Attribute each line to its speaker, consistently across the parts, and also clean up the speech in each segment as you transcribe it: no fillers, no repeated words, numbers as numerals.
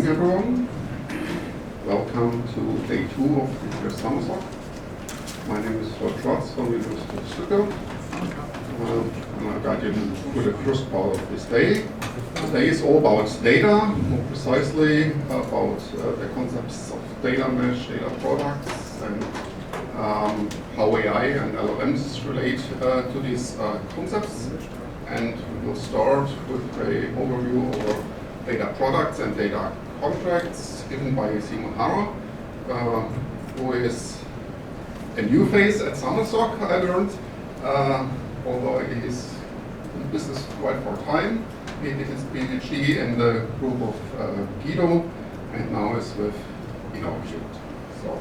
Speaker 1: everyone. Welcome to day 2 of the SummerSOC. My name is Lord Schwartz from the University of Stuttgart. And I'll guide you through the first part of this day. Today is all about data, more precisely about the concepts of data mesh, data products, and how AI and LLMs relate to these concepts. And we will start with an overview of data products and data contracts given by Harrer, who is a new face at SummerSOC, I learned, although he is in business quite for time. He did his PhD in the group of Guido, and now is with innoQ. So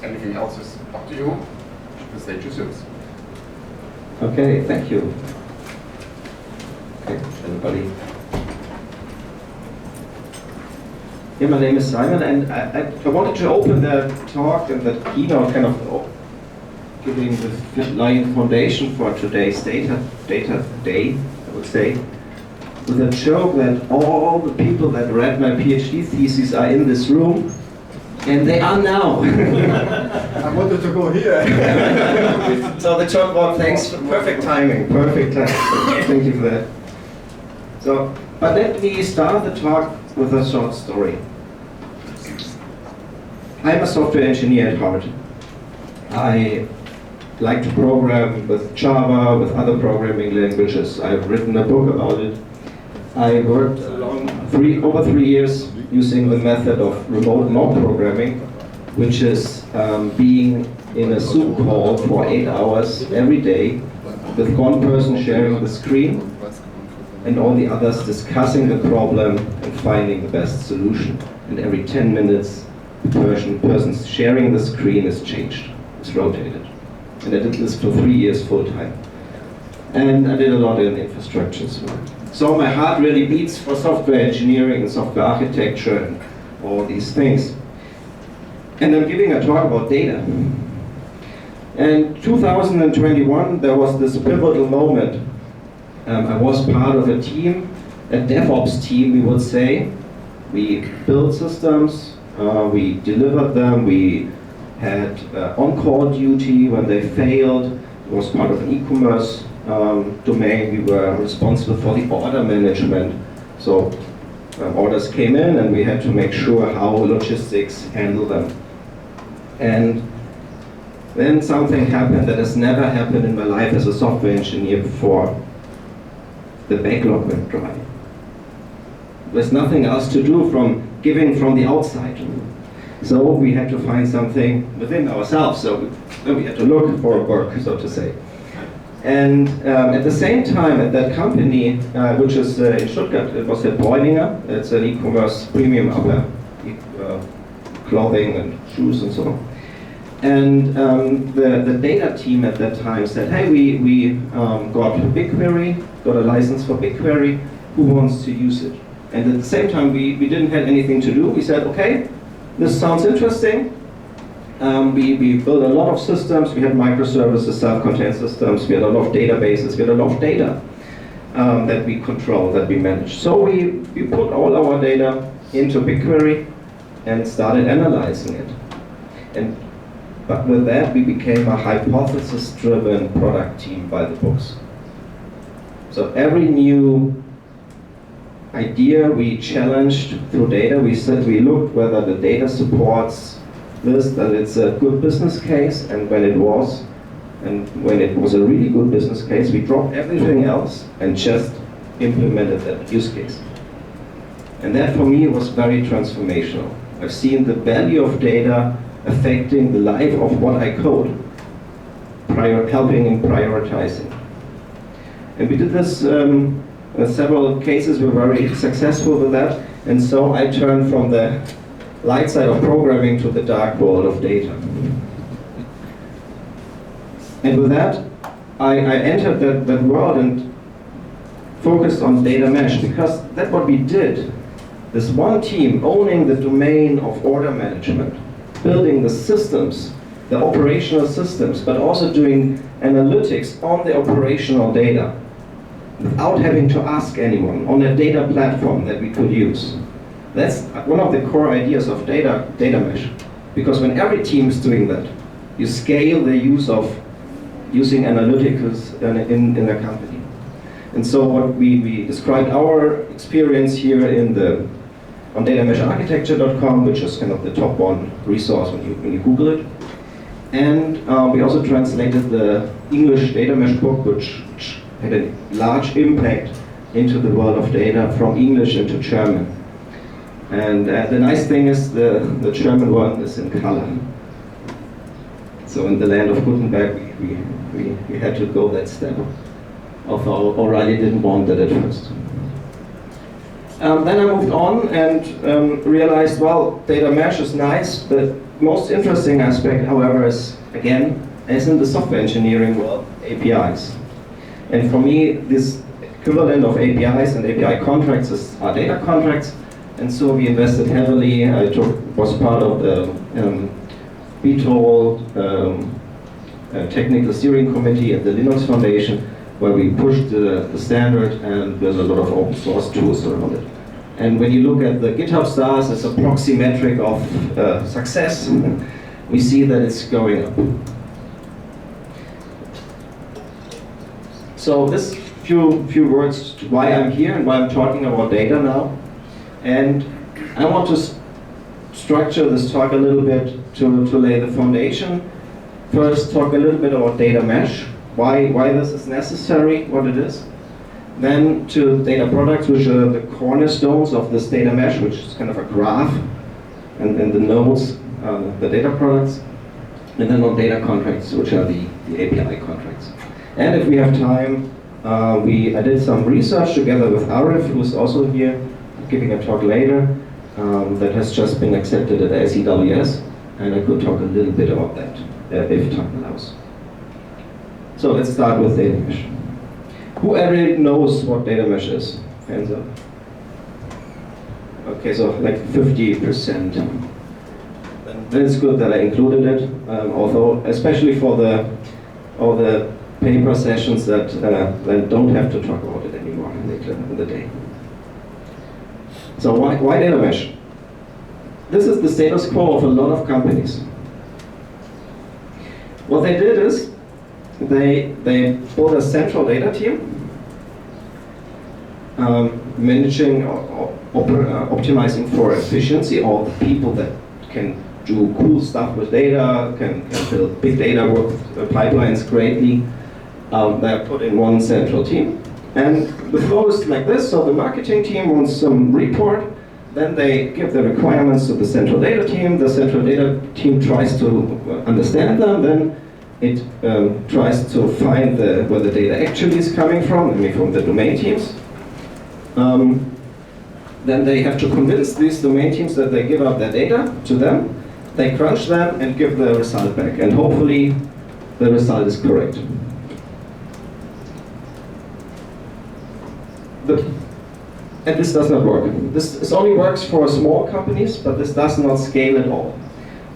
Speaker 1: anything else is up to you. The stage is yours.
Speaker 2: Okay, thank you. Okay, everybody. Yeah, my name is Simon, and I wanted to open the talk and the keynote kind of giving the lying foundation for today's data day, I would say, with a joke that all the people that read my PhD thesis are in this room, and they are now.
Speaker 3: I wanted to go here.
Speaker 2: So the joke was thanks, perfect timing. Thank you for that. So, but let me start the talk with a short story. I'm a software engineer at heart. I like to program with Java, with other programming languages. I've written a book about it. I worked over 3 years using the method of remote mob programming, which is being in a Zoom call for 8 hours every day with one person sharing the screen and all the others discussing the problem and finding the best solution. And every 10 minutes, the person sharing the screen is changed, it's rotated. And I did this for 3 years full time. And I did a lot in infrastructure as well. So my heart really beats for software engineering and software architecture and all these things. And I'm giving a talk about data. And 2021, there was this pivotal moment. I was part of a team, a DevOps team, we would say. We built systems, we delivered them, we had on-call duty when they failed. It was part of an e-commerce domain. We were responsible for the order management. So orders came in and we had to make sure how logistics handle them. And then something happened that has never happened in my life as a software engineer before. The backlog went dry. There's nothing else to do from giving from the outside. So we had to find something within ourselves. So we had to look for work, so to say. And at the same time, at that company, which is in Stuttgart, it was at Bräuninger. It's an e-commerce premium upper, clothing and shoes and so on. And the data team at that time said, hey, we got BigQuery, got a license for BigQuery, who wants to use it? And at the same time, we didn't have anything to do. We said, okay, this sounds interesting. We built a lot of systems. We had microservices, self-contained systems. We had a lot of databases. We had a lot of data that we control, that we manage. So we put all our data into BigQuery and started analyzing it. But with that, we became a hypothesis-driven product team by the books. So every new idea we challenged through data. We looked whether the data supports this, that it's a good business case, and when it was a really good business case, we dropped everything else and just implemented that use case. And that for me was very transformational. I've seen the value of data affecting the life of what I code, helping in prioritizing. And we did this in several cases. We were very successful with that. And so I turned from the light side of programming to the dark world of data. And with that, I entered that world and focused on data mesh, because that's what we did. This one team owning the domain of order management, building the systems, the operational systems, but also doing analytics on the operational data without having to ask anyone, on a data platform that we could use. That's one of the core ideas of data mesh. Because when every team is doing that, you scale the use of using analytics in a company. And so what we described our experience here on datamesharchitecture.com, which is kind of the top one resource when you Google it. And we also translated the English data mesh book, which had a large impact into the world of data from English into German. And the nice thing is the German one is in color. So in the land of Gutenberg, we had to go that step. Although O'Reilly didn't want that at first. Then I moved on and realized, well, data mesh is nice. The most interesting aspect, however, is, again, as in the software engineering world, APIs. And for me, this equivalent of APIs and API contracts are data contracts. And so we invested heavily. I was part of the BTOL technical steering committee at the Linux Foundation, where we pushed the standard, and there's a lot of open source tools around it. And when you look at the GitHub stars as a proxy metric of success, we see that it's going up. So this few words to why I'm here and why I'm talking about data now. And I want to structure this talk a little bit to lay the foundation. First, talk a little bit about data mesh, why this is necessary, what it is. Then to data products, which are the cornerstones of this data mesh, which is kind of a graph, and the nodes, the data products. And then on data contracts, which are the API contracts. And if we have time, I did some research together with Harrer, who's also here, giving a talk later, that has just been accepted at SEWS, and I could talk a little bit about that, if time allows. So let's start with data mesh. Who already knows what data mesh is? Hands up. Okay, so like 50%. Then it's good that I included it, although especially for all the paper sessions that don't have to talk about it anymore later in the day. So why data mesh? This is the status quo of a lot of companies. What they did is they built a central data team, managing or optimizing for efficiency, all the people that can do cool stuff with data, can build big data pipelines greatly. They're put in one central team. And the flow is like this, so the marketing team wants some report, then they give the requirements to the central data team, the central data team tries to understand them, then it tries to find where the data actually is coming from, I mean from the domain teams. Then they have to convince these domain teams that they give up their data to them, they crunch them and give the result back, and hopefully the result is correct. And this does not work. This only works for small companies, but this does not scale at all.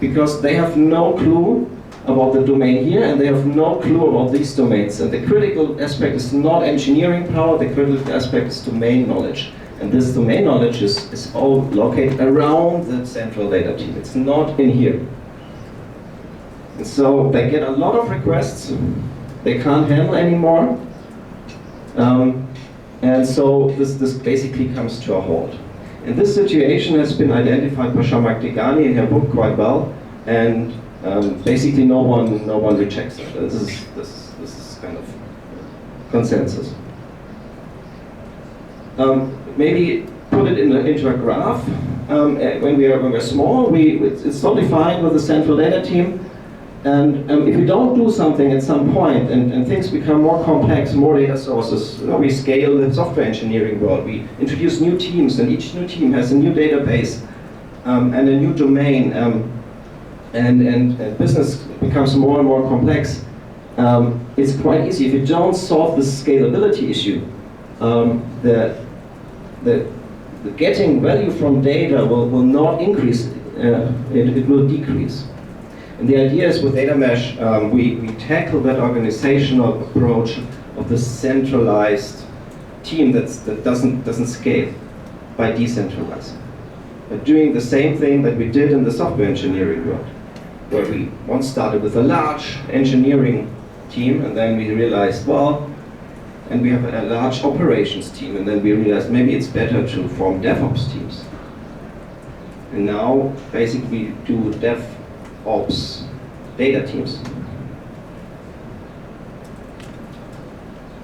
Speaker 2: Because they have no clue about the domain here, and they have no clue about these domains. And the critical aspect is not engineering power, the critical aspect is domain knowledge. And this domain knowledge is all located around the central data team. It's not in here. And so they get a lot of requests they can't handle anymore. And so this basically comes to a halt. And this situation has been identified by Jean-Marc Degani in her book quite well, and basically no one rejects it. This is kind of consensus. Maybe put it into a graph. When we're small, it's totally fine with the central data team. And if we don't do something at some point, and things become more complex, more data sources, we scale the software engineering world. We introduce new teams, and each new team has a new database and a new domain, and business becomes more and more complex. It's quite easy. If you don't solve the scalability issue, the getting value from data will not increase, it will decrease. And the idea is with data mesh, we tackle that organizational approach of the centralized team that doesn't scale by decentralizing. doing the same thing that we did in the software engineering world, where we once started with a large engineering team, and then we realized, well, and we have a large operations team, and then we realized maybe it's better to form DevOps teams. And now, basically, we do DevOps data teams.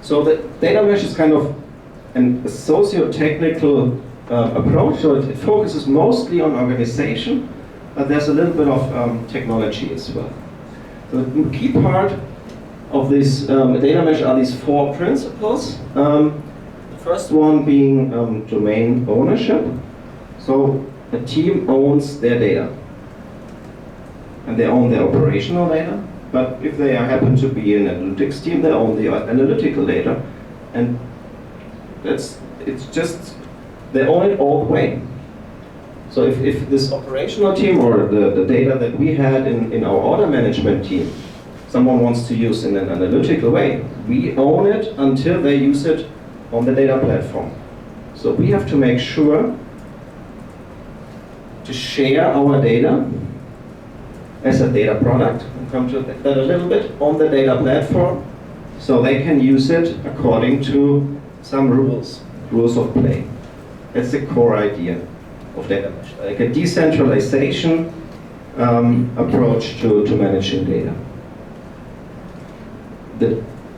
Speaker 2: So the data mesh is kind of a socio-technical approach, so it focuses mostly on organization, but there's a little bit of technology as well. So the key part of this data mesh are these 4 principles. The first one being domain ownership. So a team owns their data, and they own their operational data. But if they happen to be an analytics team, they own the analytical data, and it's just they own it all the way. So if this operational team or the data that we had in our order management team, someone wants to use in an analytical way, we own it until they use it on the data platform. So we have to make sure to share our data as a data product, we'll come to that a little bit, on the data platform, so they can use it according to some rules of play. That's the core idea of data mesh, like a decentralization approach to managing data.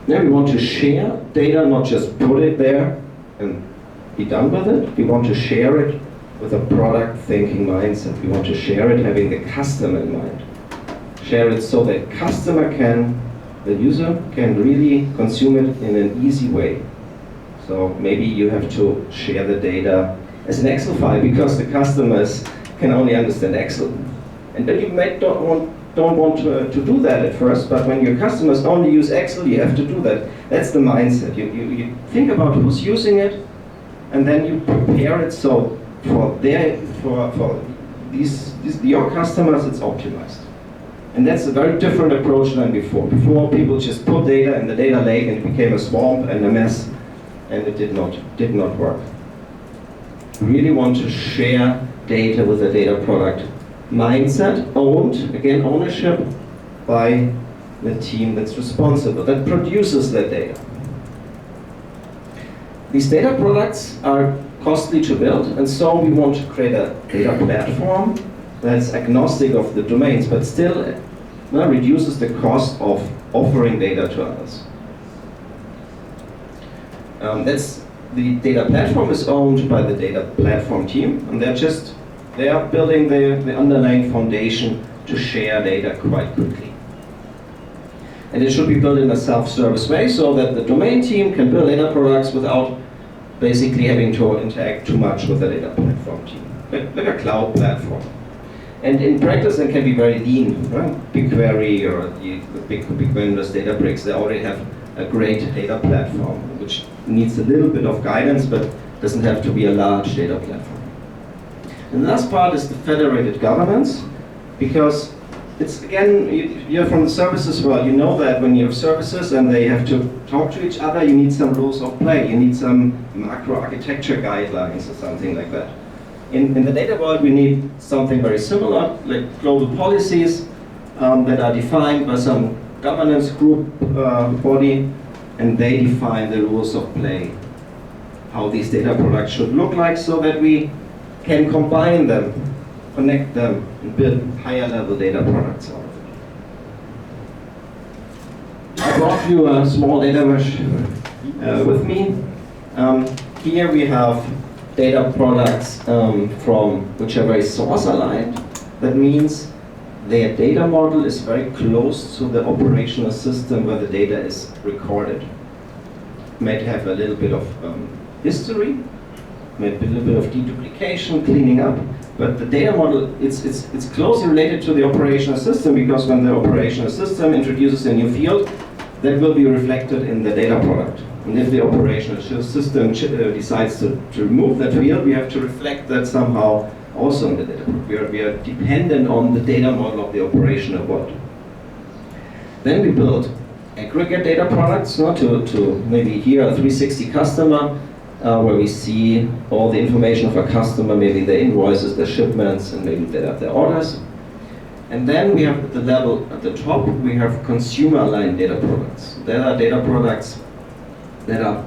Speaker 2: We want to share data, not just put it there and be done with it. We want to share it with a product thinking mindset. We want to share it having the customer in mind. Share it so that the user can really consume it in an easy way. So maybe you have to share the data as an Excel file because the customers can only understand Excel. And then you don't want to do that at first, but when your customers only use Excel, you have to do that. That's the mindset. You think about who's using it, and then you prepare it so for your customers it's optimized. And that's a very different approach than before. Before, people just put data in the data lake and it became a swamp and a mess, and it did not work. We really want to share data with a data product mindset, owned, again, ownership by the team that's responsible, that produces that data. These data products are costly to build, and so we want to create a data platform that's agnostic of the domains, but still reduces the cost of offering data to others. The data platform is owned by the data platform team, and they are building the underlying foundation to share data quite quickly. And it should be built in a self-service way so that the domain team can build data products without basically having to interact too much with the data platform team, like a cloud platform. And in practice, it can be very lean. Right? BigQuery or the big vendors, Databricks, they already have a great data platform, which needs a little bit of guidance, but doesn't have to be a large data platform. And the last part is the federated governance, because it's, again, you're from the services world, you know that when you have services and they have to talk to each other, you need some rules of play, you need some macro architecture guidelines or something like that. In the data world, we need something very similar, like global policies that are defined by some governance group body, and they define the rules of play, how these data products should look like, so that we can combine them, connect them, and build higher level data products out of it. I brought you a small data mesh with me. Here we have data products from which are very source aligned. That means their data model is very close to the operational system where the data is recorded. Might have a little bit of history, maybe a little bit of deduplication, cleaning up, but the data model, it's closely related to the operational system, because when the operational system introduces a new field, that will be reflected in the data product. And if the operational system decides to remove that field, we have to reflect that somehow also in the data product. We are dependent on the data model of the operational world. Then we build aggregate data products, to maybe here a 360 customer where we see all the information of a customer, maybe their invoices, their shipments, and maybe their orders. And then we have the level at the top, we have consumer line data products. There are data products that are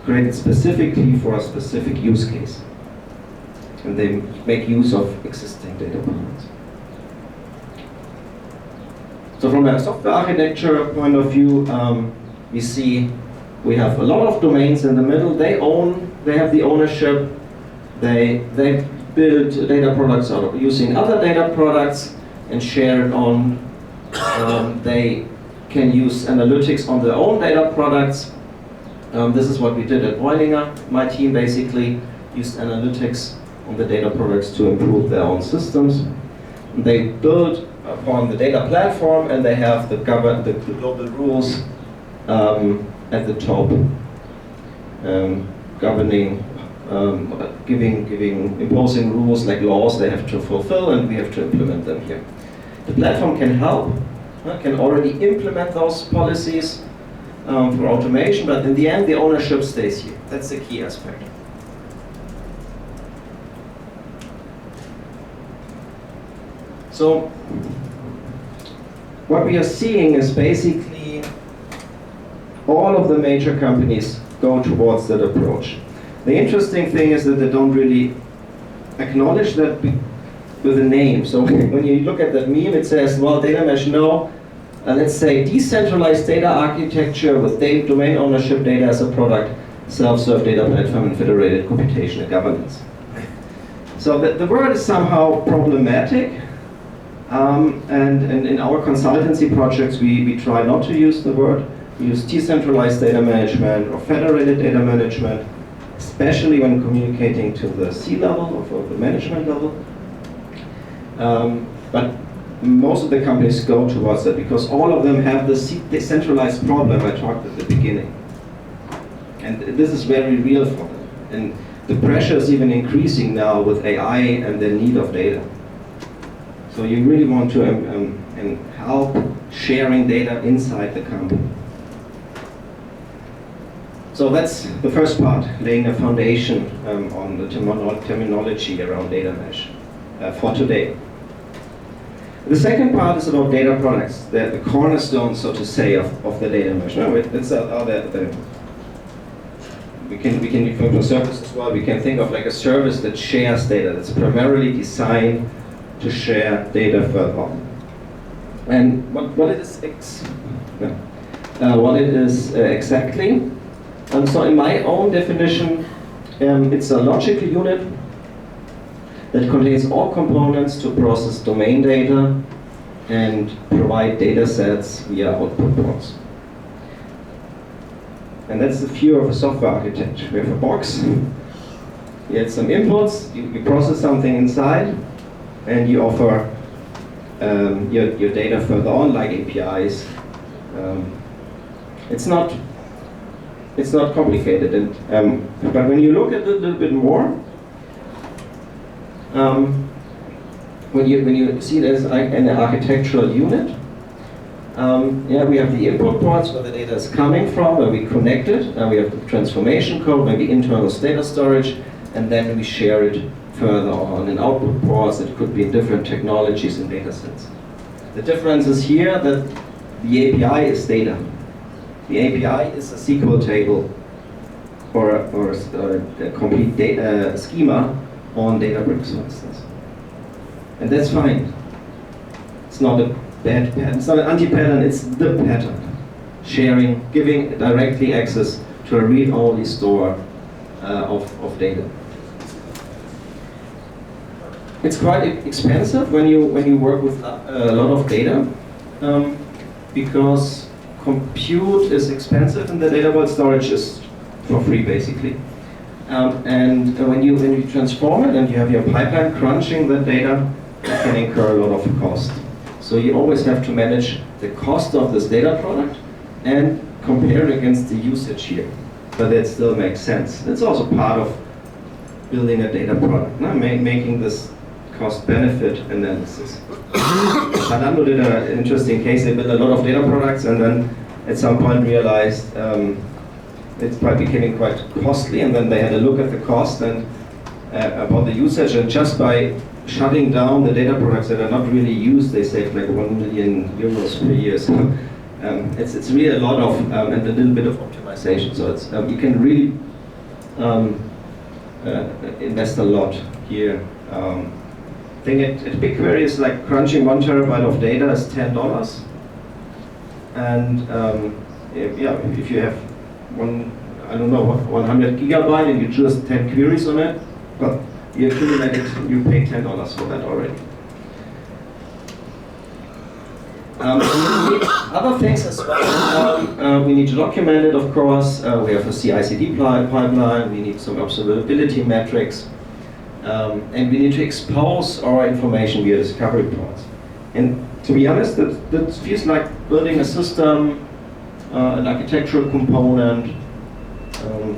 Speaker 2: created specifically for a specific use case. And they make use of existing data products. So from a software architecture point of view, we see we have a lot of domains in the middle. They have the ownership. They build data products out of using other data products and share it on. They can use analytics on their own data products. This is what we did at Bräuninger. My team basically used analytics on the data products to improve their own systems. They build upon the data platform, and they have the global rules at the top, governing, imposing rules like laws they have to fulfill, and we have to implement them here. The platform can help, can already implement those policies for automation, but in the end, the ownership stays here. That's the key aspect. So, what we are seeing is basically all of the major companies go towards that approach. The interesting thing is that they don't really acknowledge that with a name. So when you look at that meme, it says, well, data mesh, no. Let's say decentralized data architecture with domain ownership data as a product, self-serve data platform, and federated computation and governance. So the word is somehow problematic. And in our consultancy projects, we try not to use the word. We use decentralized data management or federated data management, especially when communicating to the C-level or the management level. But most of the companies go towards that because all of them have the decentralized problem I talked at the beginning. And this is very real for them. And the pressure is even increasing now with AI and the need of data. So you really want to help sharing data inside the company. So that's the first part, laying a foundation on the terminology around data mesh for today. The second part is about data products, the cornerstone, so to say, of the data mesh. No, we can think of service as well. We can think of like a service that shares data, that's primarily designed to share data further on. And what it is exactly. So in my own definition, it's a logical unit that contains all components to process domain data and provide data sets via output ports. And that's the view of a software architecture. We have a box, you add some inputs, you process something inside, and you offer your data further on, like APIs. It's not complicated, but when you look at it a little bit more, when you see it as an architectural unit, we have the input ports where the data is coming from, where we connect it, and we have the transformation code, maybe internal data storage, and then we share it further on in output ports. It could be in different technologies and data sets. The difference is here that the API is data. The API is a SQL table or a complete data schema on Databricks, for instance. And that's fine. It's not a bad pattern. It's not an anti-pattern, it's the pattern. Sharing, giving directly access to a read-only store of data. It's quite expensive when you work with a lot of data, because compute is expensive in the data world, storage is for free basically. And when you transform it and you have your pipeline crunching the data, it can incur a lot of cost. So you always have to manage the cost of this data product and compare it against the usage here. But that still makes sense. It's also part of building a data product, making this cost-benefit analysis. Zalando did an interesting case. They built a lot of data products and then at some point realized it's becoming quite costly, and then they had a look at the cost and about the usage, and just by shutting down the data products that are not really used, they saved like 1 million euros per year. So it's really a lot of and a little bit of optimization. So it's you can really invest a lot here. I think at BigQuery is like crunching 1 terabyte of data is $10, and if you have 100 gigabyte and you just 10 queries on it, but you accumulate it, you pay $10 for that already. We need other things as well. We need to document it, of course. We have a CI/CD pipeline. We need some observability metrics. And we need to expose our information via discovery points. And to be honest, that feels like building a system, an architectural component,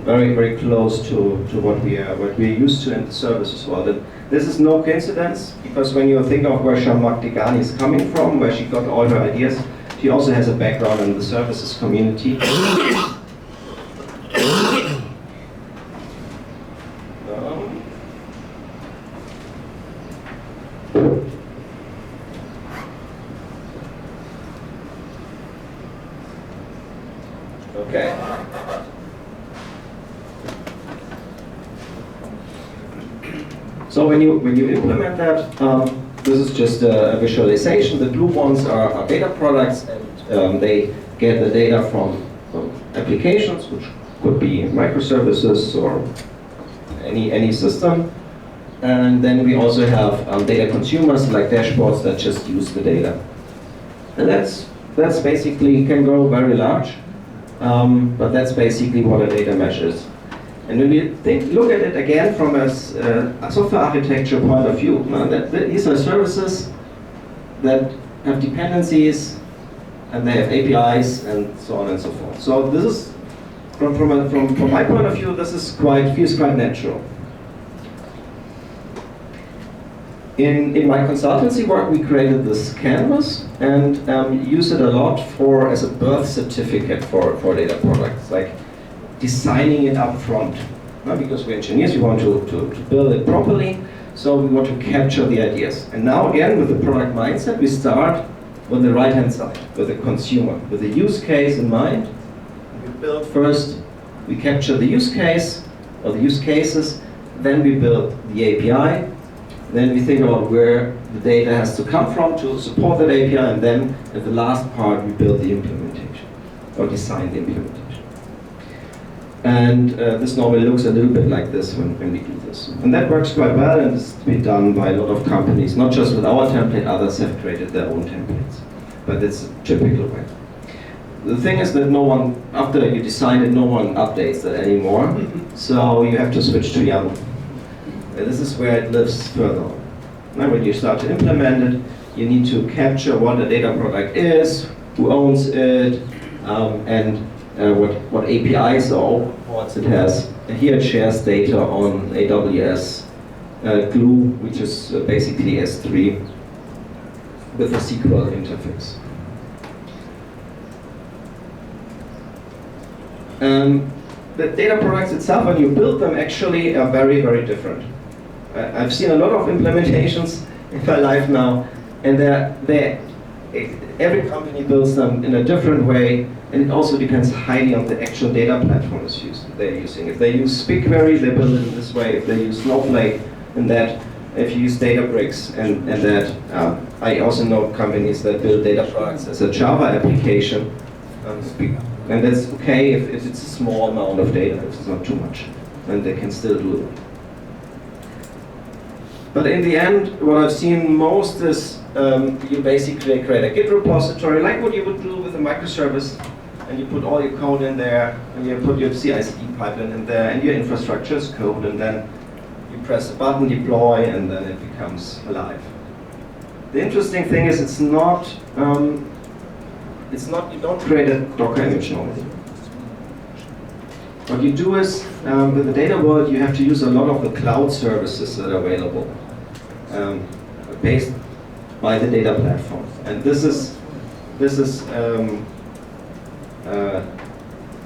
Speaker 2: very, very close to what we're used to in the service as well. And this is no coincidence, because when you think of where Shamak Degani is coming from, where she got all her ideas, she also has a background in the services community. Okay. So when you implement that, this is just a visualization. The blue ones are data products, and they get the data from applications, which could be microservices or any system. And then we also have data consumers, like dashboards that just use the data. And that's basically can grow very large, but that's basically what a data mesh is. And when we look at it again from a software architecture point of view, these are services that have dependencies, and they have APIs, and so on and so forth. So this is, from my point of view, this is feels quite natural. In my consultancy work, we created this canvas and use it a lot as a birth certificate for data products, like designing it up front. Because we're engineers, we want to build it properly, so we want to capture the ideas. And now again, with the product mindset, we start on the right-hand side, with the consumer, with the use case in mind. We build first, we capture the use case, or the use cases, then we build the API, then we think about where the data has to come from to support that API, and then at the last part we build the implementation, or design the implementation. And this normally looks a little bit like this when we do this. And that works quite well, and it's been done by a lot of companies, not just with our template, others have created their own templates. But it's a typical way. The thing is that no one, after you design it, no one updates that anymore, so you have to switch to YAML. This is where it lives further on. Now when you start to implement it, you need to capture what a data product is, who owns it, and what APIs or open ports it has. And here it shares data on AWS Glue, which is basically S3 with a SQL interface. The data products itself, when you build them, actually are very, very different. I've seen a lot of implementations in my life now, and every company builds them in a different way, and it also depends highly on the actual data platform they're using. If they use BigQuery, they build it in this way. If they use Snowflake, and that. If you use Databricks, and that. I also know companies that build data products as a Java application, and that's okay if it's a small amount of data, if it's not too much, and they can still do it. But in the end, what I've seen most is you basically create a Git repository, like what you would do with a microservice, and you put all your code in there, and you put your CI/CD pipeline in there, and your infrastructure as code, and then you press a button, deploy, and then it becomes alive. The interesting thing is it's not you don't create a Docker image normally. What you do is, with the data world, you have to use a lot of the cloud services that are available, based by the data platform. And this is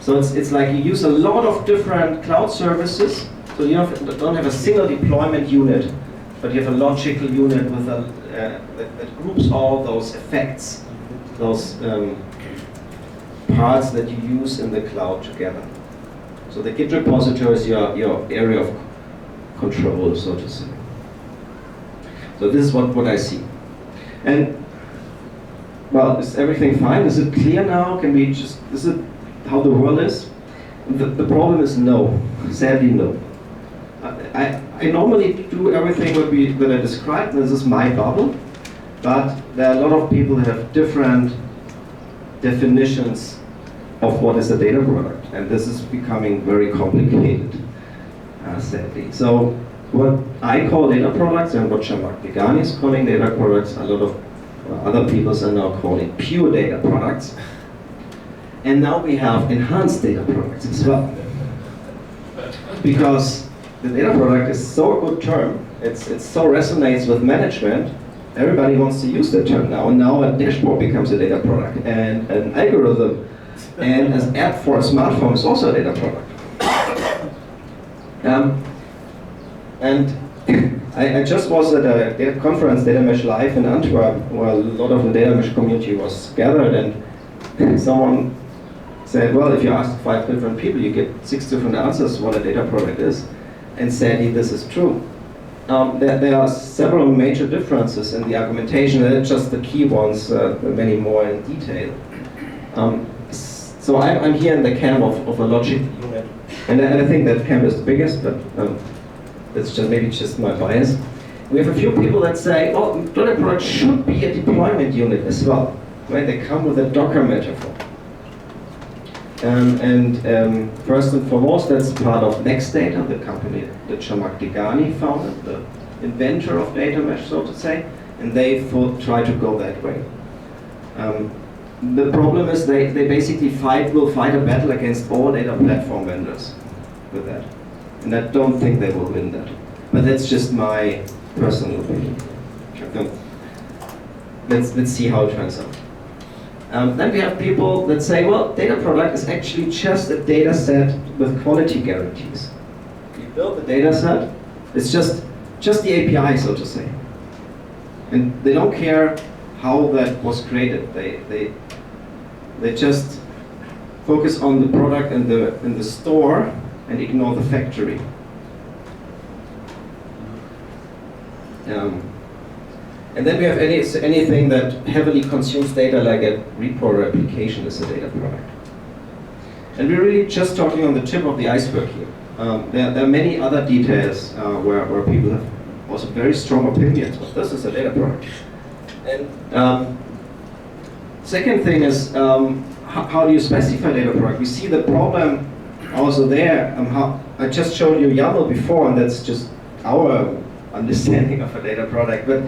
Speaker 2: So it's like you use a lot of different cloud services. So you don't have a single deployment unit, but you have a logical unit with that groups all those effects, those parts that you use in the cloud together. So the Git repository is your area of control, so to say. So this is what I see. And well, is everything fine? Is it clear now? Is it how the world is? The problem is no, sadly no. I normally do everything that I described. This is my bubble, but there are a lot of people that have different definitions of what is a data product, and this is becoming very complicated, sadly. So what I call data products and what Degani is calling data products, a lot of other people are now calling pure data products. And now we have enhanced data products as well. Because the data product is so a good term, it so resonates with management, everybody wants to use that term now, and now a dashboard becomes a data product, and an algorithm, and an app for a smartphone is also a data product. And I just was at a data conference, Data Mesh Live in Antwerp, where a lot of the data mesh community was gathered, and someone said, well, if you ask 5 different people, you get 6 different answers what a data product is. And sadly, this is true. There are several major differences in the argumentation, and just the key ones, many more in detail. So I'm here in the camp of a logic unit, and I think that camp is the biggest, but that's maybe just my bias. We have a few people that say, oh, data product should be a deployment unit as well. Right? They come with a Docker metaphor. First and foremost, that's part of NextData, the company that Degani founded, the inventor of data mesh, so to say, and they try to go that way. The problem is they basically will fight a battle against all data platform vendors with that. And I don't think they will win that. But that's just my personal opinion. Let's see how it turns out. Then we have people that say, well, data product is actually just a data set with quality guarantees. You build the data set, it's just the API, so to say. And they don't care how that was created. They just focus on the product in the store and ignore the factory. And then we have anything that heavily consumes data, like a repo or application, is a data product. And we're really just talking on the tip of the iceberg here. There are many other details where people have also very strong opinions, but this is a data product. And second thing is, how do you specify data product? We see the problem also there. I just showed you YAML before, and that's just our understanding of a data product. But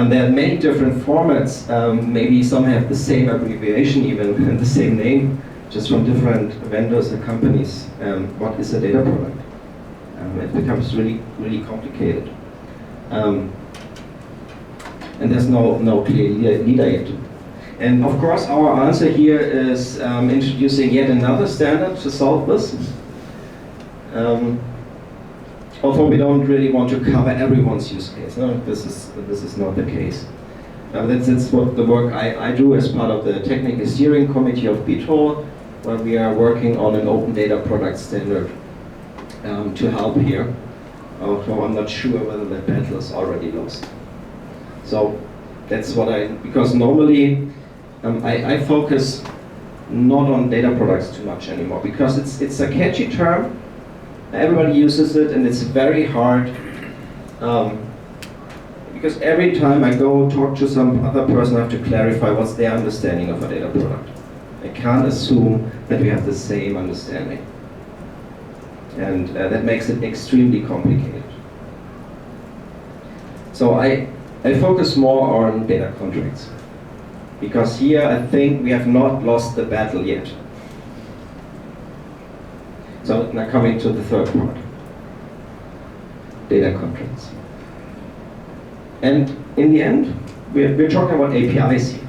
Speaker 2: there are many different formats. Maybe some have the same abbreviation even, and the same name, just from different vendors and companies. What is a data product? It becomes really, really complicated. And there's no clear leader yet. And of course, our answer here is introducing yet another standard to solve this. Although we don't really want to cover everyone's use case. No, this is not the case. That's what the work I do as part of the technical steering committee of BTOL, where we are working on an open data product standard to help here. Although I'm not sure whether that battle is already lost. So that's what because normally I focus not on data products too much anymore, because it's a catchy term. Everybody uses it, and it's very hard because every time I go talk to some other person, I have to clarify what's their understanding of a data product. I can't assume that we have the same understanding, and that makes it extremely complicated. So I focus more on data contracts, because here I think we have not lost the battle yet. So now coming to the third part, data contracts. And in the end, we're talking about APIs here.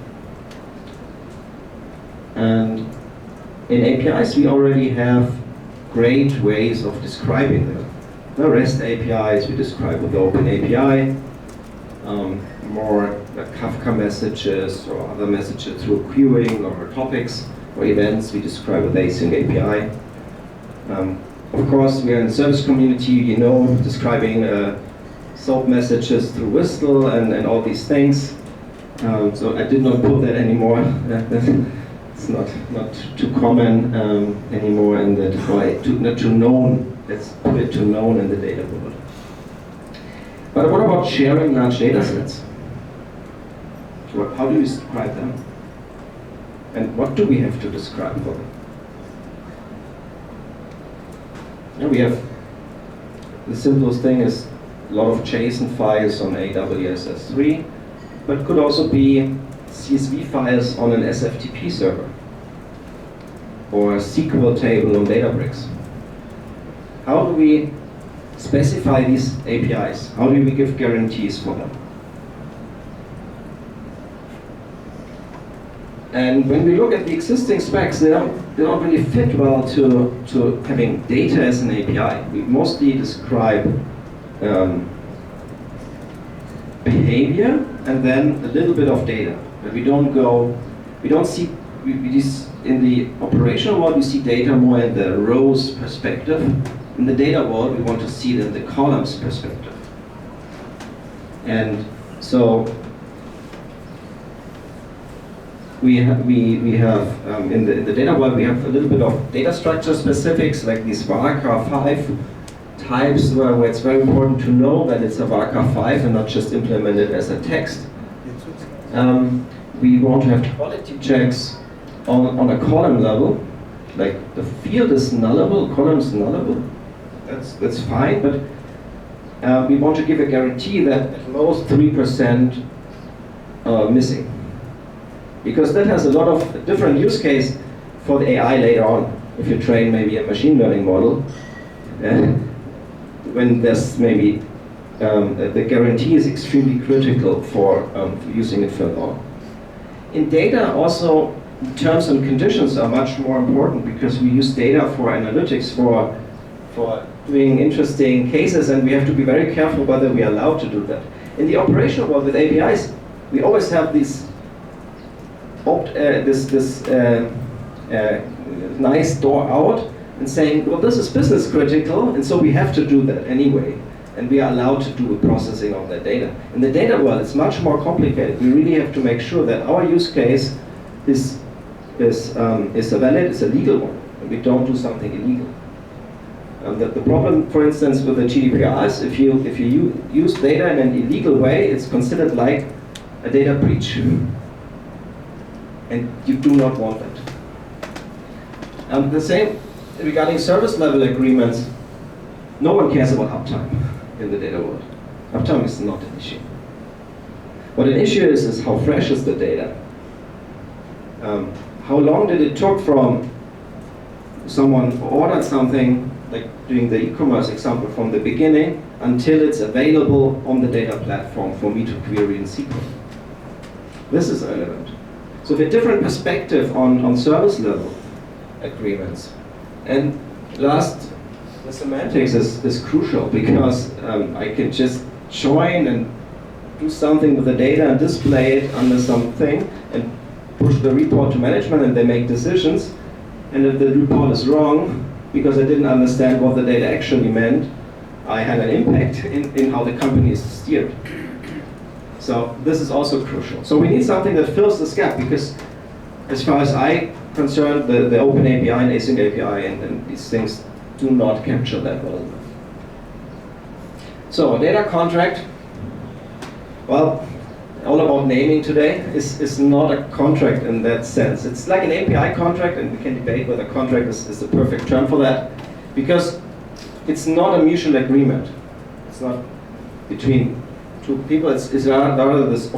Speaker 2: And In APIs, we already have great ways of describing them. The REST APIs we describe with Open API, more Kafka messages or other messages through queuing or topics or events we describe with Async API. Of course, we are in the service community, you know, describing SOAP messages through Whistle and all these things. So I did not put that anymore. It's not too common anymore, and that's why not too known. Let's put it to known in the data world. But what about sharing large data sets? How do we describe them? And what do we have to describe for them? Yeah, we have the simplest thing is a lot of JSON files on AWS S3, but could also be CSV files on an SFTP server or a SQL table on Databricks. How do we specify these APIs? How do we give guarantees for them? And when we look at the existing specs, they don't really fit well to having data as an API. We mostly describe behavior and then a little bit of data. But we don't see, in the operational world, we see data more in the rows perspective. In the data world, we want to see it in the columns perspective. And so we have in the data world, we have a little bit of data structure specifics, like these varchar 5 types, where it's very important to know that it's a varchar 5 and not just implement it as a text. We want to have quality checks on a column level, like the field is nullable, column is nullable. That's fine, but we want to give a guarantee that at most 3% are missing. Because that has a lot of different use case for the AI later on. If you train maybe a machine learning model, when there's maybe the guarantee is extremely critical for using it further on. In data also, terms and conditions are much more important because we use data for analytics, for doing interesting cases, and we have to be very careful whether we are allowed to do that. In the operational world with APIs, we always have this nice door out and saying, well, this is business critical, and so we have to do that anyway. And we are allowed to do processing of that data. In the data world, it's much more complicated. We really have to make sure that our use case is a valid, is a legal one, and we don't do something illegal. The problem, for instance, with the GDPR is if you use data in an illegal way, it's considered like a data breach. And you do not want that. The same regarding service level agreements. No one cares about uptime in the data world. Uptime is not an issue. What an issue is how fresh is the data. How long did it took from someone ordered something, like doing the e-commerce example, from the beginning until it's available on the data platform for me to query in SQL. This is relevant. So the different perspective on service level agreements. And last, the semantics is crucial because I can just join and do something with the data and display it under something and push the report to management and they make decisions. And if the report is wrong, because I didn't understand what the data actually meant, I had an impact in how the company is steered. So this is also crucial. So we need something that fills this gap because as far as I'm concerned, the Open API and Async API and these things do not capture that well enough. So a data contract, well, all about naming today is not a contract in that sense. It's like an API contract, and we can debate whether contract is the perfect term for that, because it's not a mutual agreement. It's not between two people, it's rather this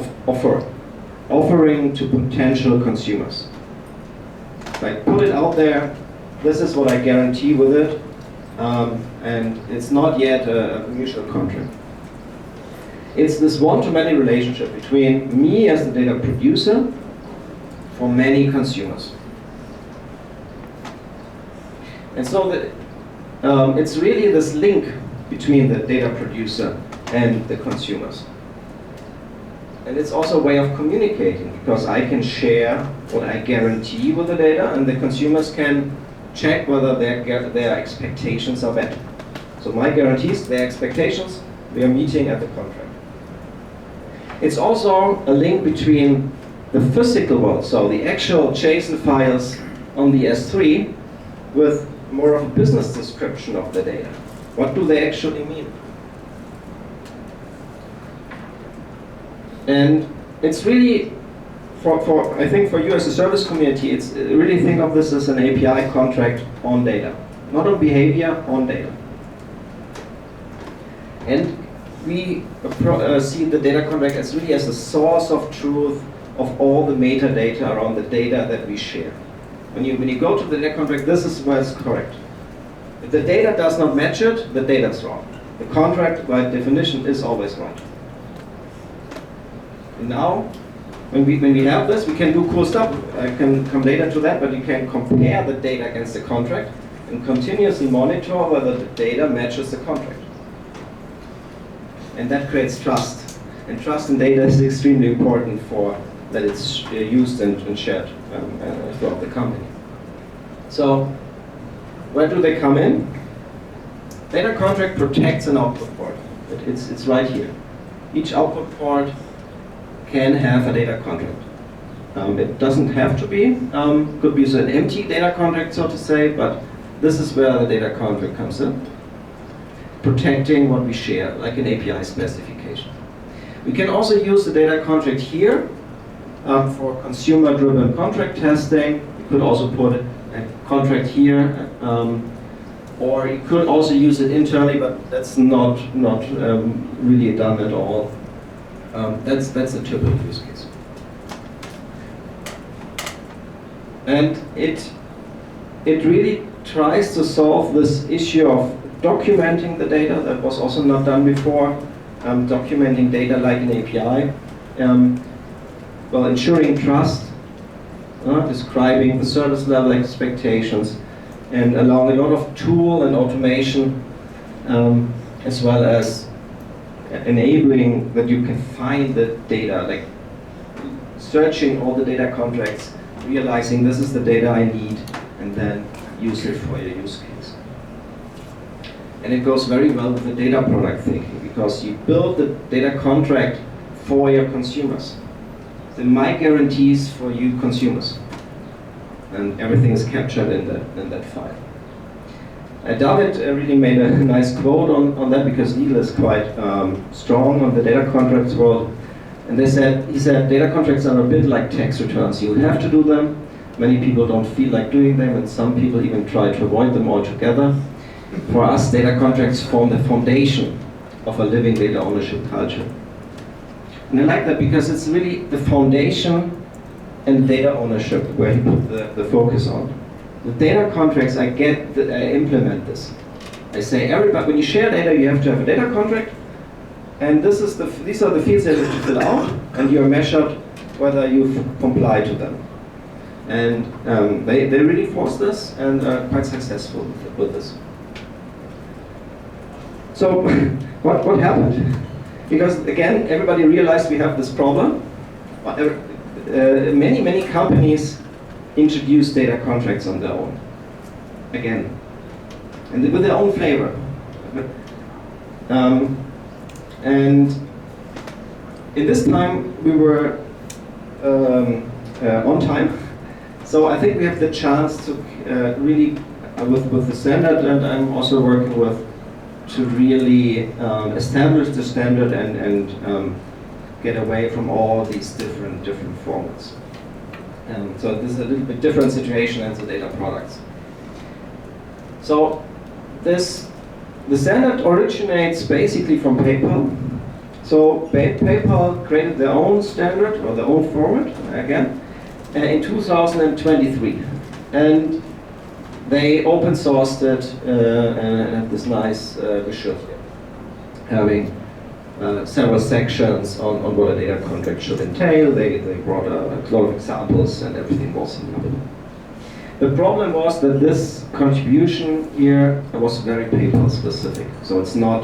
Speaker 2: offering to potential consumers. Like, put it out there, this is what I guarantee with it, and it's not yet a mutual contract. It's this one-to-many relationship between me as the data producer for many consumers. And so it's really this link between the data producer and the consumers. And it's also a way of communicating, because I can share what I guarantee with the data, and the consumers can check whether their expectations are met. So my guarantees, their expectations, we are meeting at the contract. It's also a link between the physical world, so the actual JSON files on the S3, with more of a business description of the data. What do they actually mean? And it's really, I think for you as a service community, it's really think of this as an API contract on data. Not on behavior, on data. And we see the data contract as really as a source of truth of all the metadata around the data that we share. When you go to the data contract, this is where it's correct. If the data does not match it, the data is wrong. The contract, by definition, is always right. And now, when we have this, we can do cool stuff. I can come later to that, but you can compare the data against the contract and continuously monitor whether the data matches the contract. And that creates trust. And trust in data is extremely important for that it's used and shared throughout the company. So, where do they come in? Data contract protects an output port. It's right here. Each output port can have a data contract. It doesn't have to be. Could be an empty data contract, so to say, but this is where the data contract comes in. Protecting what we share, like an API specification. We can also use the data contract here for consumer-driven contract testing. You could also put a contract here, or you could also use it internally, but that's not really done at all. That's a typical use case. And it really tries to solve this issue of documenting the data that was also not done before, documenting data like an API, while ensuring trust, describing the service level expectations, and allowing a lot of tool and automation, as well as enabling that you can find the data, like searching all the data contracts, realizing this is the data I need, and then use it for your use case. And it goes very well with the data product thinking, because you build the data contract for your consumers. The my guarantees for you consumers. And everything is captured in that file. David really made a nice quote on that, because legal is quite strong on the data contracts world. And he said, data contracts are a bit like tax returns. You have to do them. Many people don't feel like doing them, and some people even try to avoid them altogether. For us, data contracts form the foundation of a living data ownership culture. And I like that because it's really the foundation and data ownership where you put the focus on. The data contracts, I implement this. I say, everybody, when you share data, you have to have a data contract, and these are the fields that you have to fill out, and you're measured whether you've complied to them. And they really force this, and are quite successful with this. So, what happened? Because again, everybody realized we have this problem. Many companies introduce data contracts on their own, again, and with their own flavor. And in this time, we were on time. So I think we have the chance to really, with the standard, and I'm also working with, to really establish the standard and get away from all these different formats. So this is a little bit different situation than the data products. So the standard originates basically from PayPal. So PayPal created their own standard, or their own format, again, in 2023. And they open sourced it and had this nice visual here, having several sections on what a data contract should entail. They brought a lot of examples, and everything was in the middle. The problem was that this contribution here was very PayPal specific, so it's not.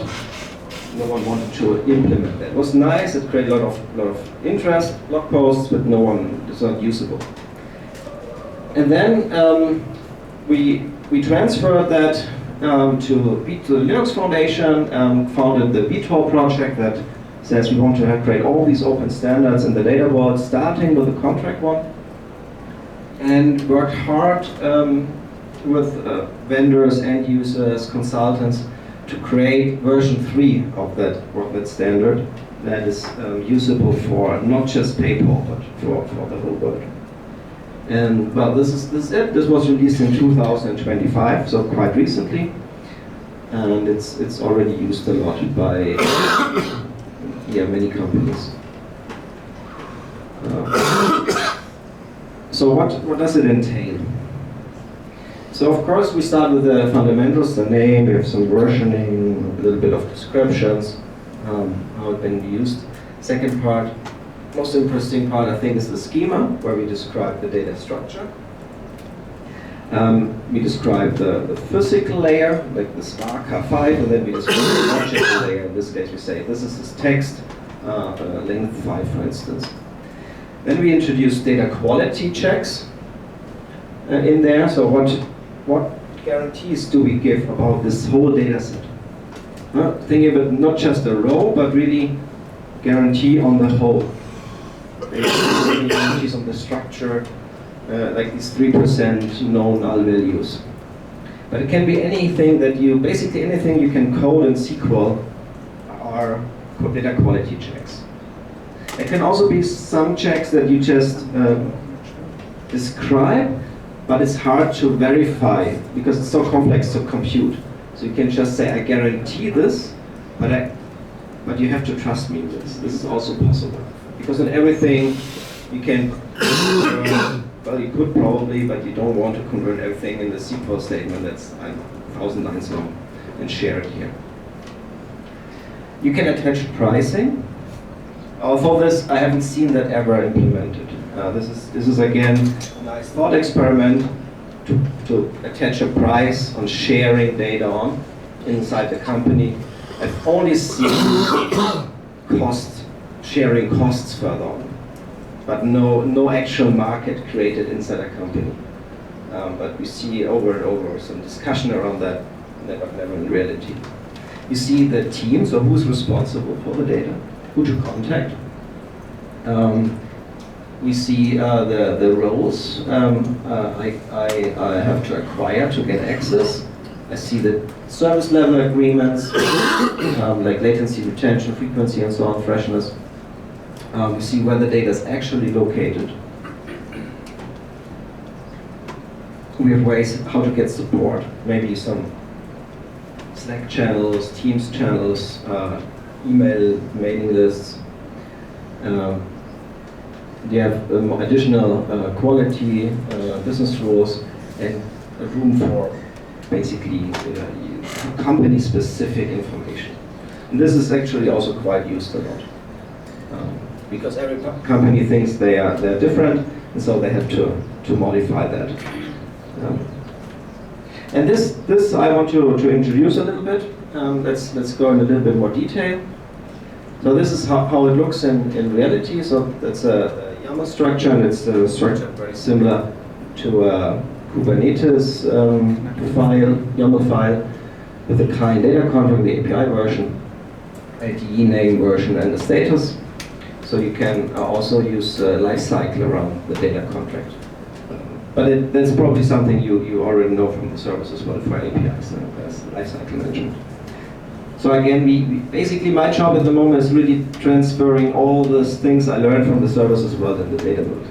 Speaker 2: No one wanted to implement that. It was nice. It created a lot of interest, blog posts, but no one. It's not usable. And then we transferred that to the Linux Foundation, founded the BTOL project that says we want to create all these open standards in the data world, starting with the contract one, and worked hard with vendors, end users, consultants to create version 3 of that standard that is usable for not just PayPal but for the whole world. And well, this is it. This was released in 2025, so quite recently, and it's already used a lot by many companies. So what does it entail? So of course we start with the fundamentals, the name, we have some versioning, a little bit of descriptions, how it's been used. Second part, most interesting part I think is the schema, where we describe the data structure. We describe the physical layer, like the SPARC K5, and then we describe the logical layer. In this case we say this is this text, length 5 for instance. Then we introduce data quality checks in there. So what guarantees do we give about this whole data set? Thinking about not just a row, but really guarantee on the whole. Guarantees on the structure, like these 3% known null values. But it can be anything that basically anything you can code in SQL are data quality checks. It can also be some checks that you just describe, but it's hard to verify because it's so complex to compute. So you can just say, I guarantee this, but you have to trust me with this. This is also possible. Because in everything, you can, well, you could probably, but you don't want to convert everything in the SQL statement that's 1,000 lines long and share it here. You can attach pricing. For this, I haven't seen that ever implemented. This is again a nice thought experiment to attach a price on sharing data on inside the company. I've only seen sharing costs further on, but no actual market created inside a company. But we see over and over some discussion around that, never in reality. You see the team, so who's responsible for the data, who to contact. We see the roles I have to acquire to get access. I see the service level agreements, like latency, retention, frequency, and so on, freshness. We see where the data is actually located. We have ways how to get support, maybe some Slack channels, Teams channels, email mailing lists. You have additional quality business rules and a room for basically company-specific information. And this is actually also quite used a lot because every company thinks they're different, and so they have to modify that. And this I want to introduce a little bit. Let's go in a little bit more detail. So this is how it looks in reality. So that's a YAML structure, and it's a structure very similar to a Kubernetes YAML file with the client data contract, the API version, IDE name, version, and the status. So you can also use lifecycle around the data contract. But that's probably something you already know from the service as well for APIs, as lifecycle management. So again, basically my job at the moment is really transferring all these things I learned from the service as well in the data world.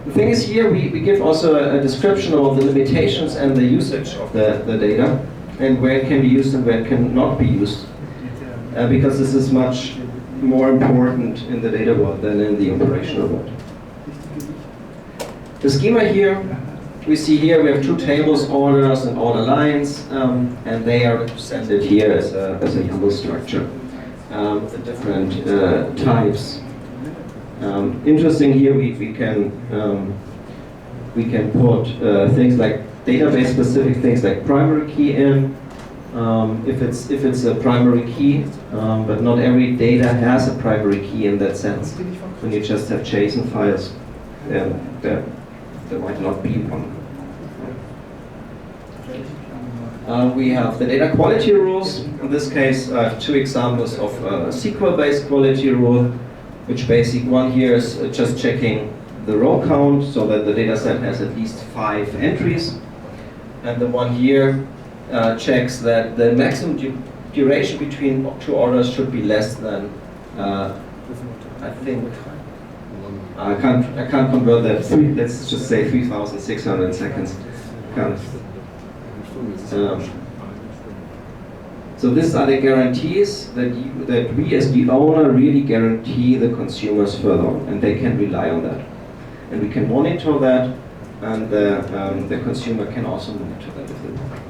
Speaker 2: The thing is here, we give also a description of the limitations and the usage of the data, and where it can be used and where it cannot be used. Because this is much more important in the data world than in the operational world. The schema here, we see here we have two tables, orders and order lines, and they are represented here as a YAML structure with the different types. Interesting here, we can We can put things like database-specific things like primary key in, if it's a primary key, but not every data has a primary key in that sense. When you just have JSON files, there might not be one. We have the data quality rules. In this case, I have two examples of a SQL-based quality rule, which basically one here is just checking the row count so that the data set has at least 5 entries. And the one here checks that the maximum duration between 2 orders should be less than, I think, I can't convert that. Let's just say 3,600 seconds. So these are the guarantees that we as the owner really guarantee the consumers further on, and they can rely on that. And we can monitor that, and the consumer can also monitor that if they want.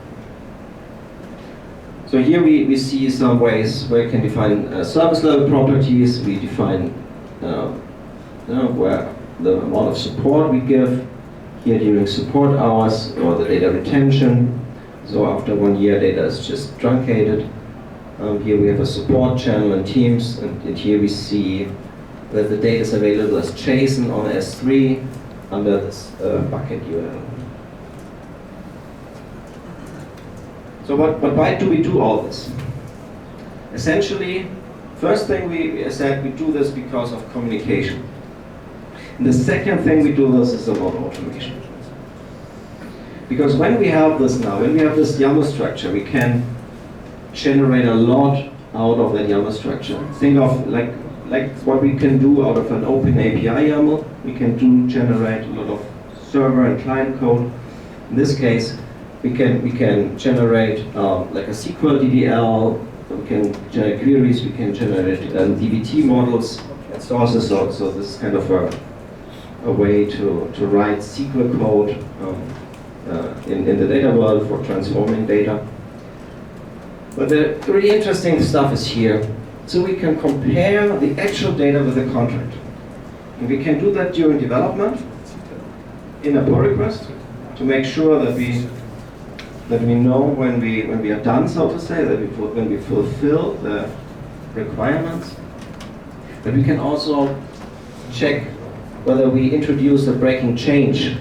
Speaker 2: So here we see some ways where you can define service level properties. We define where the amount of support we give here during support hours, or the data retention. So after 1 year, data is just truncated. Here we have a support channel and Teams, and here we see that the data is available as JSON on S3 under this bucket URL. So why do we do all this? Essentially, first thing we said, we do this because of communication. And the second thing we do this is about automation. Because when we have this now, when we have this YAML structure, we can generate a lot out of that YAML structure. Think of like what we can do out of an open API YAML. We can generate a lot of server and client code. In this case, we can generate like a SQL DDL. We can generate queries. We can generate DBT models and sources. So this is kind of a way to write SQL code in the data world for transforming data. But the really interesting stuff is here. So we can compare the actual data with the contract. And we can do that during development in a pull request to make sure that we know when we are done, so to say, when we fulfill the requirements. But we can also check whether we introduce a breaking change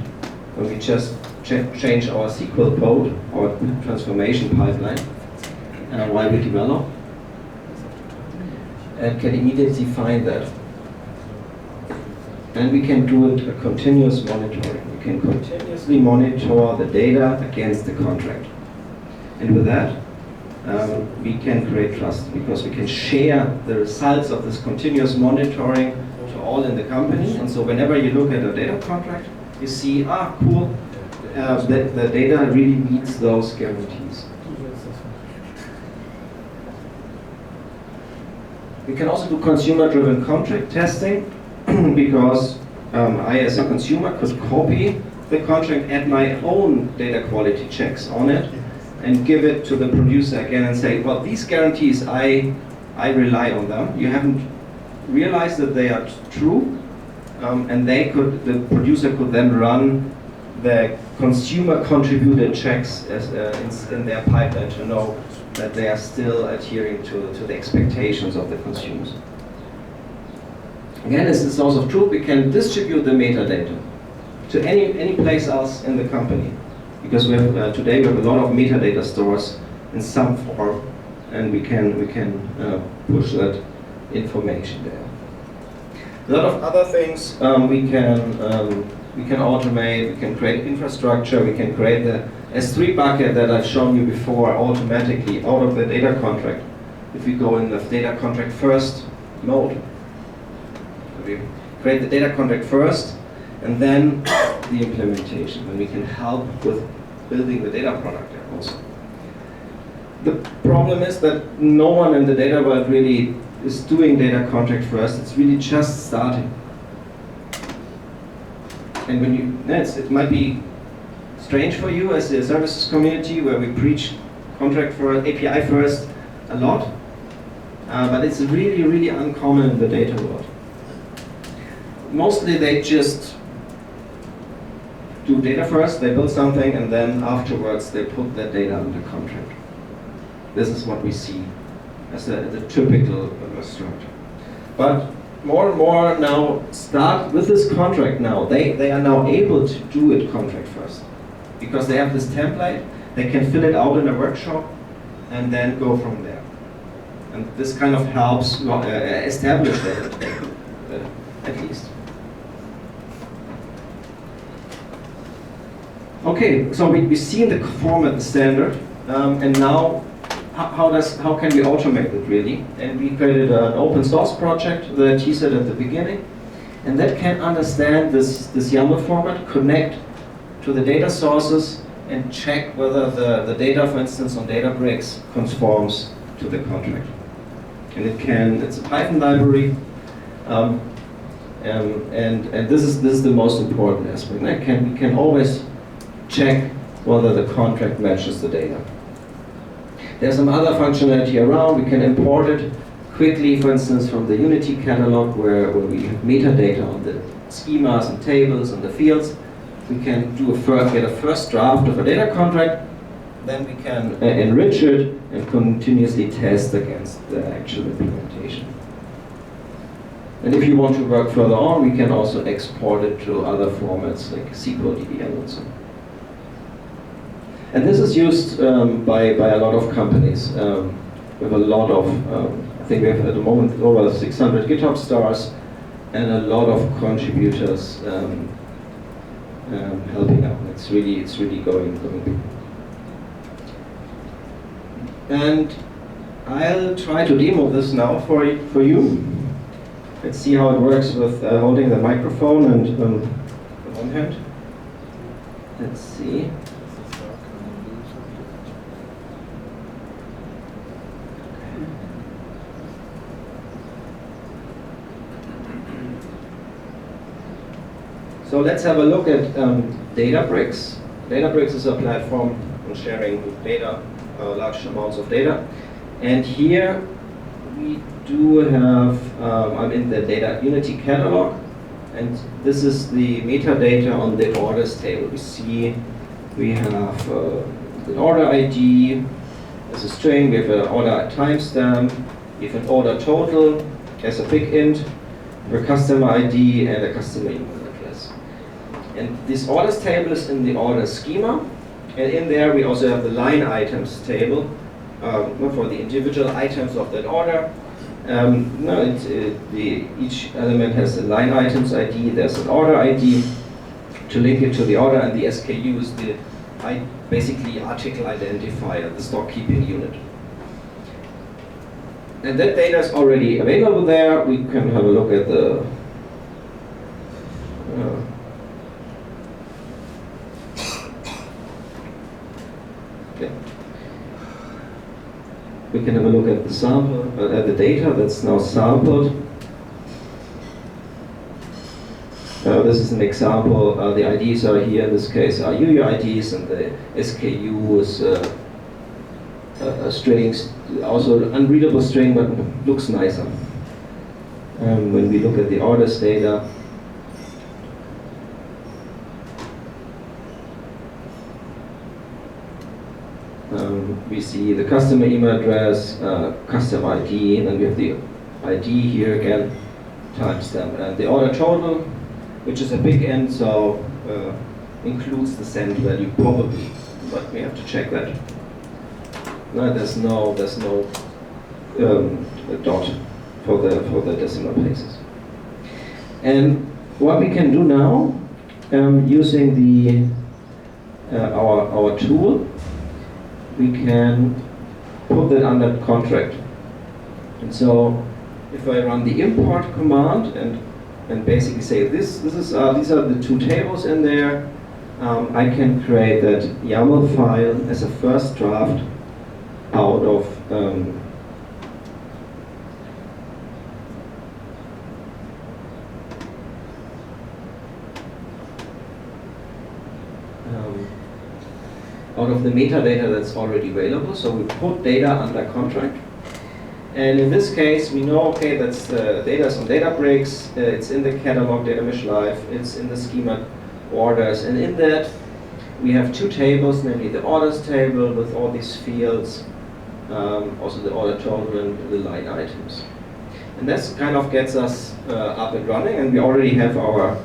Speaker 2: when we just change our SQL code or transformation pipeline while we develop, and can immediately find that. And we can do it a continuous monitoring. We can continuously monitor the data against the contract. And with that, we can create trust, because we can share the results of this continuous monitoring to all in the company. And so whenever you look at a data contract, you see, cool, the data really meets those guarantees. We can also do consumer-driven contract testing, because I, as a consumer, could copy the contract, add my own data quality checks on it, and give it to the producer again and say, well, these guarantees, I rely on them. You haven't realized that they are true, and the producer could then run the consumer-contributed checks in their pipeline to know that they are still adhering to the expectations of the consumers. Again, as a source of truth, we can distribute the metadata to any place else in the company, because we have today we have a lot of metadata stores in some form, and we can push that information there. A lot of other things we can automate. We can create infrastructure. We can create the S3 bucket that I've shown you before automatically out of the data contract. If we go in the data contract first mode, we create the data contract first, and then the implementation, and we can help with building the data product there also. The problem is that no one in the data world really is doing data contract first. It's really just starting. And when it might be strange for you as a services community where we preach contract first, API first a lot, but it's really, really uncommon in the data world. Mostly they just do data first, they build something, and then afterwards they put that data under contract. This is what we see as the typical structure. But more and more now start with this contract now. They are now able to do it contract first. Because they have this template, they can fill it out in a workshop and then go from there. And this kind of helps establish that at least. Okay, so we see in the format the standard, and now how can we automate it really? And we created an open source project that he said at the beginning, and that can understand this YAML format, connect to the data sources, and check whether the data, for instance, on Databricks conforms to the contract. And it's a Python library, and this is the most important aspect. We can always check whether the contract matches the data. There's some other functionality around. We can import it quickly, for instance, from the Unity catalog where we have metadata on the schemas and tables and the fields. We can get a first draft of a data contract, then we can enrich it and continuously test against the actual implementation. And if you want to work further on, we can also export it to other formats like SQL, DBM and so on. And this is used by a lot of companies. We have a lot of, I think we have at the moment over 600 GitHub stars and a lot of contributors helping out. It's really going big. And I'll try to demo this now for you. Let's see how it works with holding the microphone and on one hand. Let's see. So let's have a look at Databricks. Databricks is a platform for sharing data, large amounts of data. And here we do have, I'm in the data Unity catalog, and this is the metadata on the orders table. We see we have an order ID as a string, we have an order timestamp, we have an order total as a big int, we have a customer ID and a customer email address. And this orders table is in the order schema, and in there we also have the line items table for the individual items of that order. Each element has a line items ID, there's an order ID to link it to the order, and the SKU is the basically article identifier, the stock keeping unit. And that data is already available there. We can have a look at the we can have a look at the sample, at the data that's now sampled. This is an example. The IDs are here. In this case, are UUIDs, and the SKU is a string, also an unreadable string, but looks nicer. When we look at the orders data, we see the customer email address, customer ID, and then we have the ID here again, timestamp, and the order total, which is a big end, so includes the send value probably, but we have to check that. No, there's no dot for the decimal places. And what we can do now, using our tool, we can put that under contract. And so if I run the import command and basically say these are the two tables in there, I can create that YAML file as a first draft out of the metadata that's already available. So we put data under contract. And in this case, we know, okay, that's the data's on Databricks, it's in the catalog, Data Mesh Live, it's in the schema orders. And in that, we have two tables, namely the orders table with all these fields, also the order total and the line items. And this kind of gets us up and running, and we already have our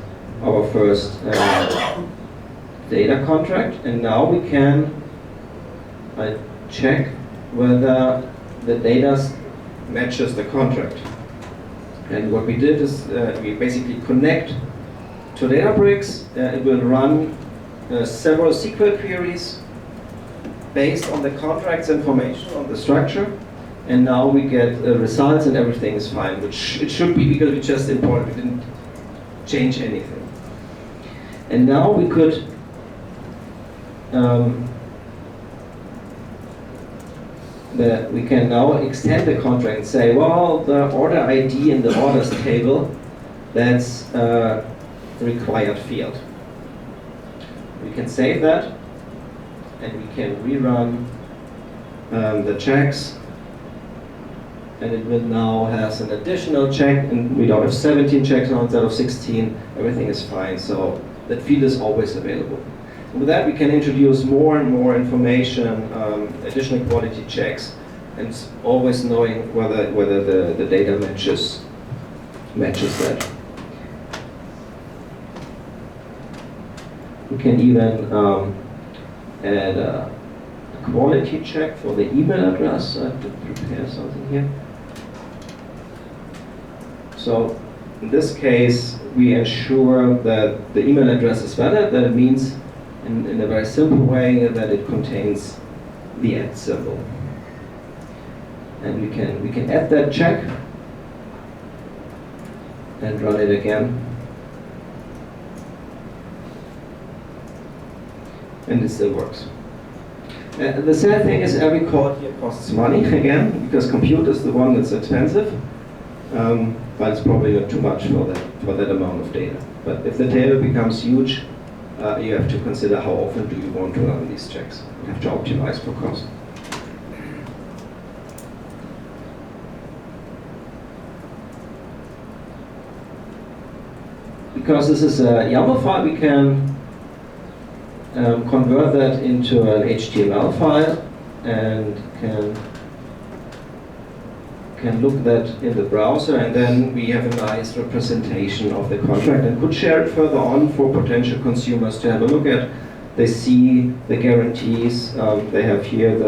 Speaker 2: first data contract. And now we can check whether the data matches the contract. And what we did is we basically connect to Databricks. It will run several SQL queries based on the contracts information on the structure, and now we get results and everything is fine, which it should be because we just imported, we didn't change anything. And now we could we can now extend the contract and say, well, the order ID in the orders table, that's the required field. We can save that, and we can rerun the checks, and it will now has an additional check, and we don't have 17 checks now instead of 16. Everything is fine, so that field is always available. And with that, we can introduce more and more information, additional quality checks, and always knowing whether the data matches that. We can even add a quality check for the email address. I have to prepare something here. So in this case, we ensure that the email address is valid. That it means, in a very simple way, that it contains the @ symbol. And we can add that check and run it again. And it still works. The sad thing is every call here costs money again, because compute is the one that's expensive, but it's probably not too much for that amount of data. But if the table becomes huge, you have to consider how often do you want to run these checks. You have to optimize for cost. Because this is a YAML file, we can convert that into an HTML file and can look that in the browser, and then we have a nice representation of the contract and could share it further on for potential consumers to have a look at. They see the guarantees, they have here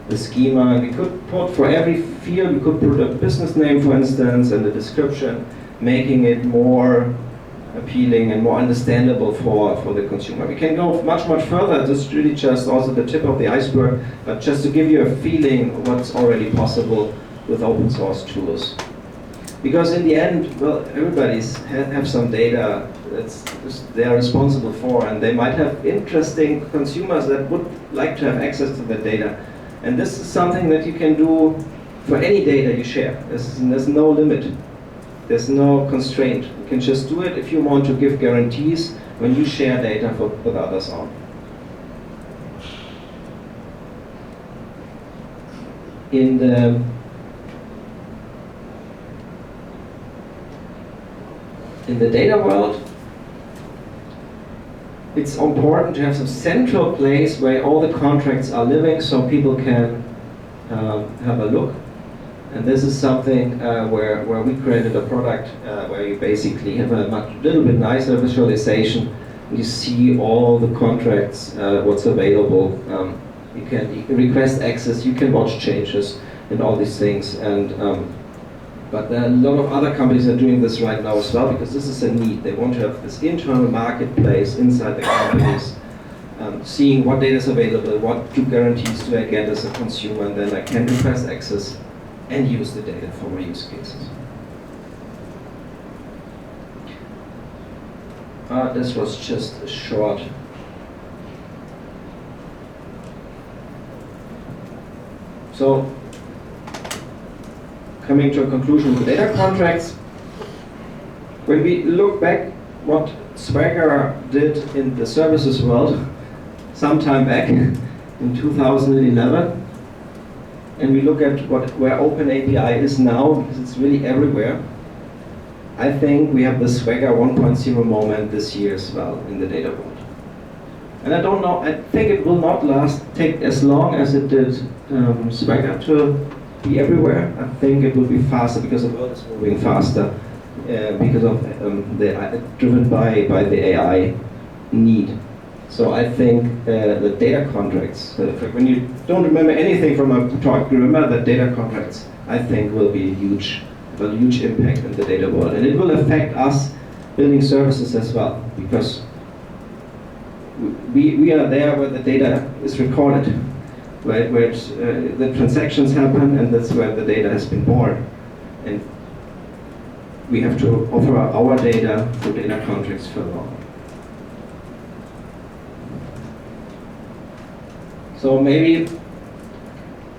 Speaker 2: the schema, and we could put for every field, we could put a business name, for instance, and a description, making it more appealing and more understandable for the consumer. We can go much, much further. This is really just also the tip of the iceberg, but just to give you a feeling of what's already possible with open source tools. Because in the end, well, everybody's have some data they are responsible for, and they might have interesting consumers that would like to have access to the data. And this is something that you can do for any data you share. There's no limit. There's no constraint. You can just do it if you want to give guarantees when you share data with others on. In the data world, it's important to have some central place where all the contracts are living, so people can have a look. And this is something where we created a product where you basically have a little bit nicer visualization. You see all the contracts, what's available. You can request access, you can watch changes and all these things. And but there are a lot of other companies that are doing this right now as well, because this is a need. They want to have this internal marketplace inside the companies, seeing what data is available, what guarantees do I get as a consumer, and then I can request access and use the data for my use cases. This was just a short so coming to a conclusion with data contracts, when we look back what Swagger did in the services world sometime back in 2011, and we look at where OpenAPI is now, because it's really everywhere, I think we have the Swagger 1.0 moment this year as well in the data world. And I don't know, I think it will not take as long as it did Swagger to be everywhere. I think it will be faster because the world is moving faster because of driven by the AI need. So I think the data contracts, when you don't remember anything from a talk, remember that data contracts, I think, will be a huge impact in the data world. And it will affect us building services as well, because we are there where the data is recorded, where the transactions happen, and that's where the data has been born. And we have to offer our data through data contracts further on. So maybe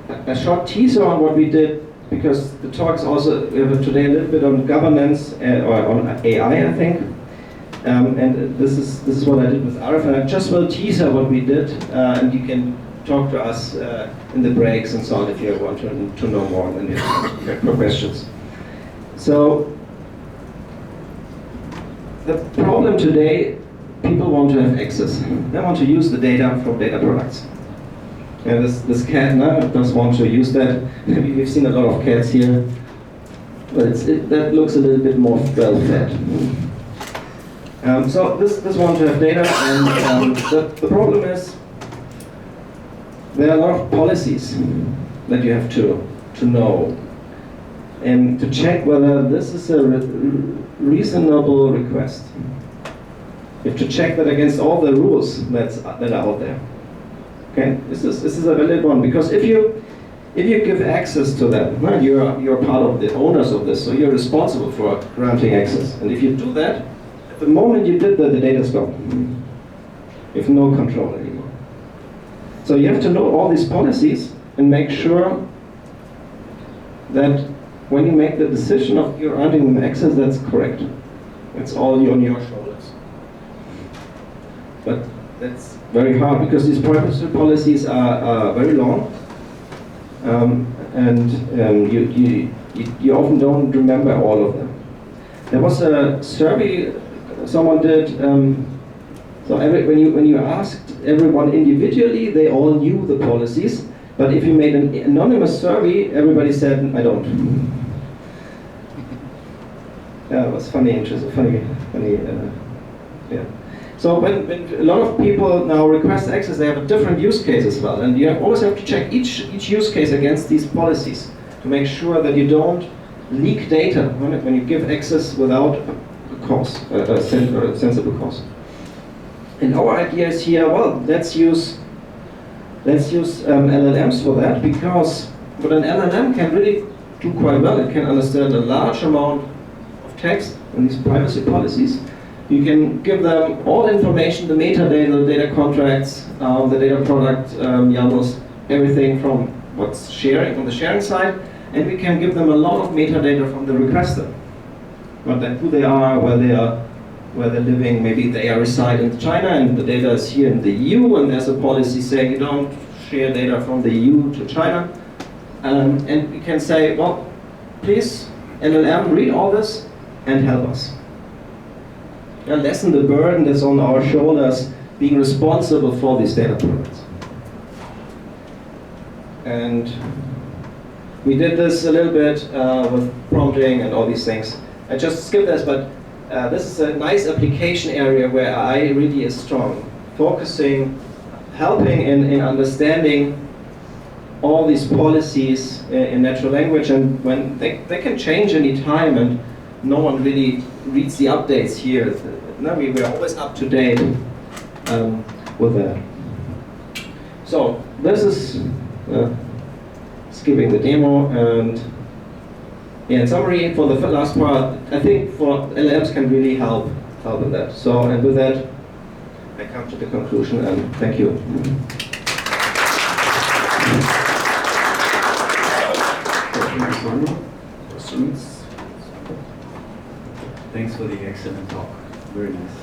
Speaker 2: a short teaser on what we did, because the talks also today a little bit on governance or on AI, I think. And this is what I did with Harrer, and I just will teaser what we did, and you can talk to us in the breaks and so on if you want to know more and you have more questions. So the problem today, people want to have access. They want to use the data from data products. And this cat now does want to use that. We've seen a lot of cats here, but that looks a little bit more well-fed. So this wants to have data, and the problem is there are a lot of policies that you have to know and to check whether this is a reasonable request. You have to check that against all the rules that are out there. Okay, this is a valid one, because if you give access to them, well, you're part of the owners of this, so you're responsible for granting access. And if you do that, at the moment you did that, the data's gone. You have no control anymore. So you have to know all these policies and make sure that when you make the decision of you're granting them access, that's correct. It's all on your shoulders. But that's very hard, because these privacy policies are very long, and you often don't remember all of them. There was a survey someone did. So when you asked everyone individually, they all knew the policies. But if you made an anonymous survey, everybody said, "I don't." Yeah, it was funny, interesting, funny. Yeah. So when a lot of people now request access, they have a different use case as well, and you always have to check each use case against these policies to make sure that you don't leak data when you give access without a cause, a sensible cause. And our idea is here, well, let's use LLMs for that, because what an LLM can really do quite well, it can understand a large amount of text and these privacy policies. You can give them all information, the metadata, the data contracts, the data product YAMLs, everything from what's sharing on the sharing side, and we can give them a lot of metadata from the requester. Who they are, where they're living, maybe they reside in China and the data is here in the EU, and there's a policy saying you don't share data from the EU to China. And we can say, well, please, LLM, read all this and help us. Lessen the burden that's on our shoulders being responsible for these data products. And we did this a little bit with prompting and all these things. I just skipped this, but this is a nice application area where AI really is strong, focusing, helping in understanding all these policies in natural language, and when they can change any time, and no one really reads the updates here. No, we're always up to date with that. So this is skipping the demo, and in summary, for the last part, I think for LLMs can really help in that. So, and with that, I come to the conclusion, and thank you.
Speaker 1: Questions?
Speaker 4: Thanks for the excellent talk. Very nice.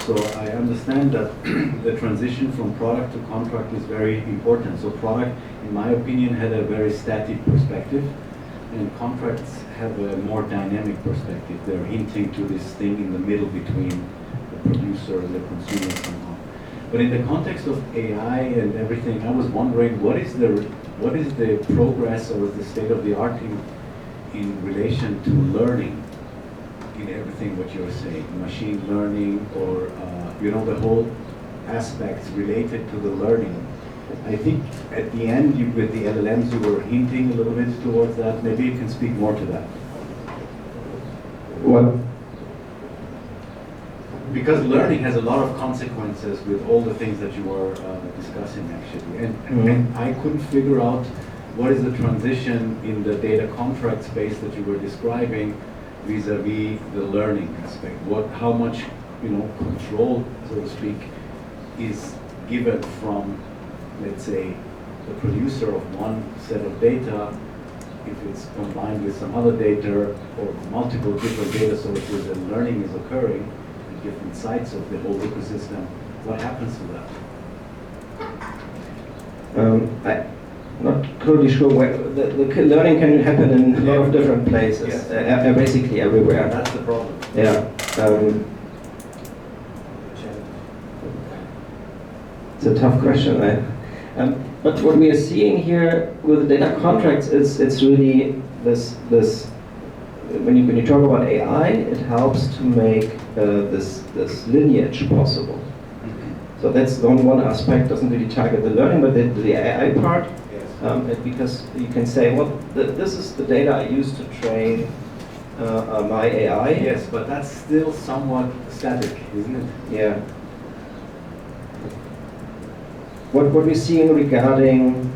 Speaker 4: So I understand that the transition from product to contract is very important. So product, in my opinion, had a very static perspective. and contracts have a more dynamic perspective. They're hinting to this thing in the middle between the producer and the consumer somehow. But in the context of AI and everything, I was wondering what is the progress or the state of the art in relation to learning in everything what you're saying, machine learning or the whole aspects related to the learning. I think at the end with the LLMs you were hinting a little bit towards that. Maybe you can speak more to that.
Speaker 2: What?
Speaker 4: Because learning has a lot of consequences with all the things that you were discussing actually. And I couldn't figure out what is the transition in the data contract space that you were describing vis-a-vis the learning aspect. How much control, so to speak, is given from, let's say, the producer of one set of data, if it's combined with some other data or multiple different data sources and learning is occurring at different sites of the whole ecosystem, what happens to that?
Speaker 2: I'm not totally sure where the learning can happen in a lot of different places,
Speaker 4: Yes.
Speaker 2: Basically everywhere.
Speaker 4: That's the problem.
Speaker 2: Yeah. It's a tough question. But what we are seeing here with the data contracts is it's really this when you talk about AI, it helps to make this lineage possible. So that's one aspect, doesn't really target the learning, but the AI part, because you can say, well, this is the data I used to train my AI.
Speaker 4: Yes, but that's still somewhat static, isn't it?
Speaker 2: Yeah. What we're seeing regarding,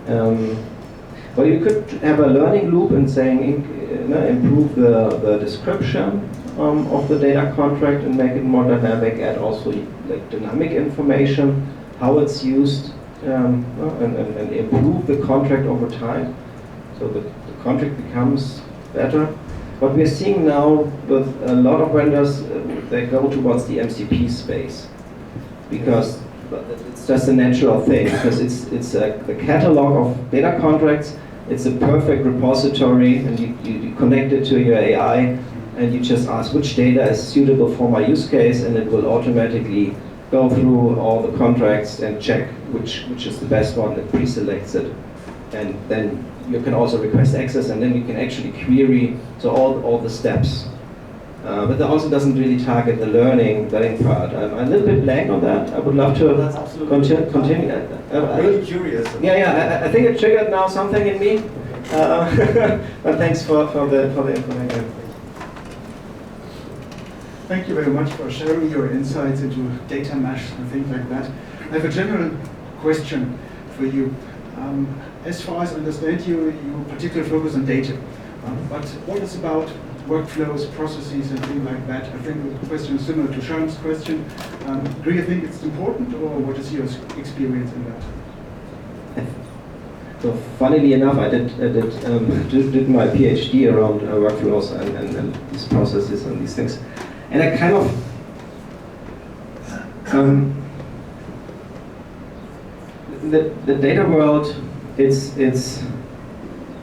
Speaker 2: well, you could have a learning loop and saying improve the description of the data contract and make it more dynamic, add also like dynamic information, how it's used, and improve the contract over time, so the contract becomes better. What we're seeing now with a lot of vendors, they go towards the MCP space, because it's just a natural thing, because it's the catalog of data contracts, it's a perfect repository, and you connect it to your AI, and you just ask which data is suitable for my use case, and it will automatically go through all the contracts and check which is the best one, and pre-selects it. And then you can also request access, and then you can actually query, so all the steps. But that also doesn't really target the learning part. I'm a little bit blank on that. I would love to continue.
Speaker 4: I'm really curious.
Speaker 2: I think it triggered now something in me. But thanks for the information.
Speaker 3: Thank you very much for sharing your insights into data mesh and things like that. I have a general question for you. As far as I understand you particularly focus on data. But what is about workflows, processes, and things like that? I think the question is similar to Sharon's question. Do you think it's important, or what is your experience in that?
Speaker 2: So, funnily enough, I did my PhD around workflows and these processes and these things, and I kind of the data world. It's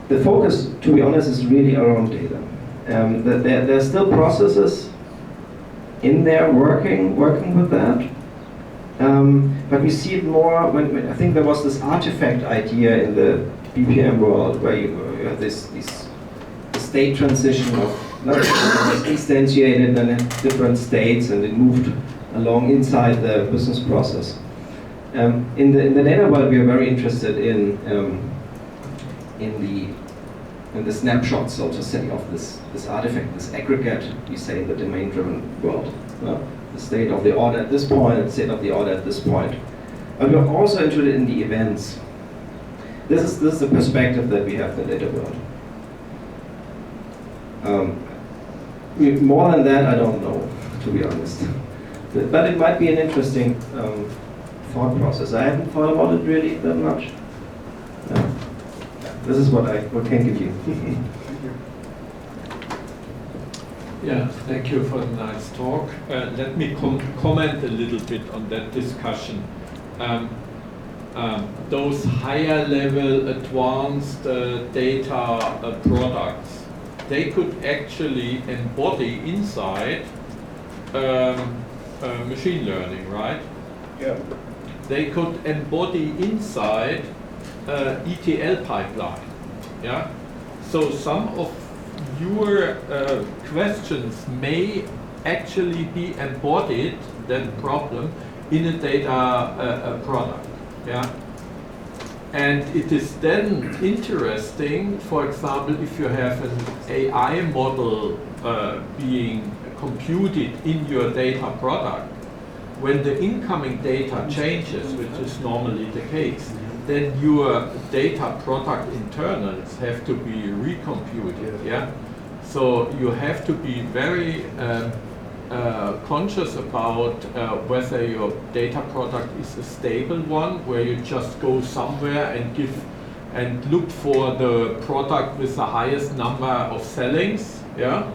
Speaker 2: the focus, to be honest, is really around data. There are still processes in there working with that, but we see it more when I think there was this artifact idea in the BPM world, where you have the state transition of instantiated and in different states, and it moved along inside the business process. In the data world, we are very interested in the snapshot, so to say, of this artifact, this aggregate, we say, in the domain-driven world. The state of the order at this point, and the state of the order at this point. But we're also interested in the events. This is the perspective that we have in the data world. More than that, I don't know, to be honest. But it might be an interesting thought process. I haven't thought about it really that much. This is what can give you.
Speaker 5: Yeah, thank you for the nice talk. Let me comment a little bit on that discussion. those higher level advanced data products, they could actually embody inside machine learning, right?
Speaker 3: Yeah.
Speaker 5: They could embody inside ETL pipeline. Yeah. So some of your questions may actually be embodied, that problem, in a data product. Yeah. And it is then interesting, for example, if you have an AI model being computed in your data product, when the incoming data changes, which is normally the case, then your data product internals have to be recomputed. Yeah? So you have to be very conscious about whether your data product is a stable one, where you just go somewhere and look for the product with the highest number of sellings, yeah,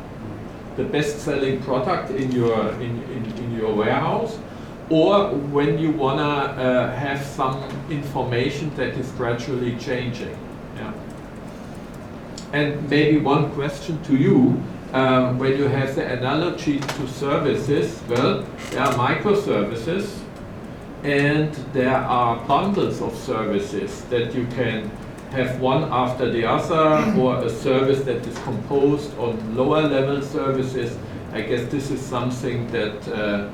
Speaker 5: the best-selling product in your warehouse, or when you wanna have some information that is gradually changing. Yeah. And maybe one question to you. When you have the analogy to services, well, there are microservices and there are bundles of services that you can have one after the other, or a service that is composed on lower level services. I guess this is something that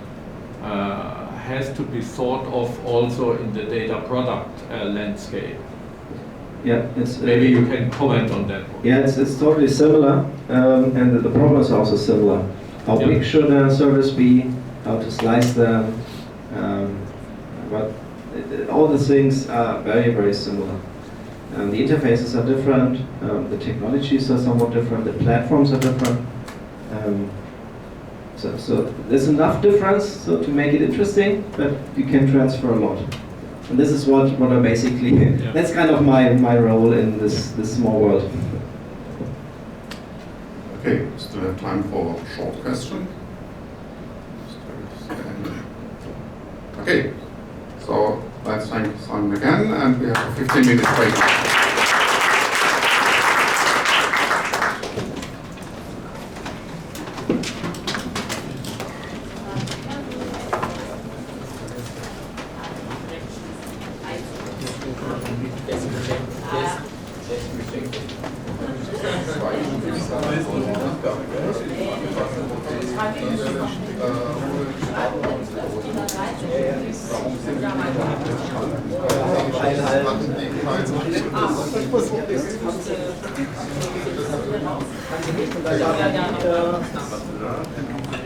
Speaker 5: has to be thought of also in the data product landscape.
Speaker 2: Yeah, it's,
Speaker 5: maybe you can comment on that one.
Speaker 2: Yeah, it's totally similar, and the problem is also similar. How big should a service be? How to slice them? But all the things are very, very similar. The interfaces are different, the technologies are somewhat different, the platforms are different. So there's enough difference to make it interesting, but you can transfer a lot. And this is what I basically, that's kind of my role in this small world.
Speaker 1: Okay, we still have time for a short question. Okay, so let's thank Simon again, and we have a 15-minute break.
Speaker 6: Ja.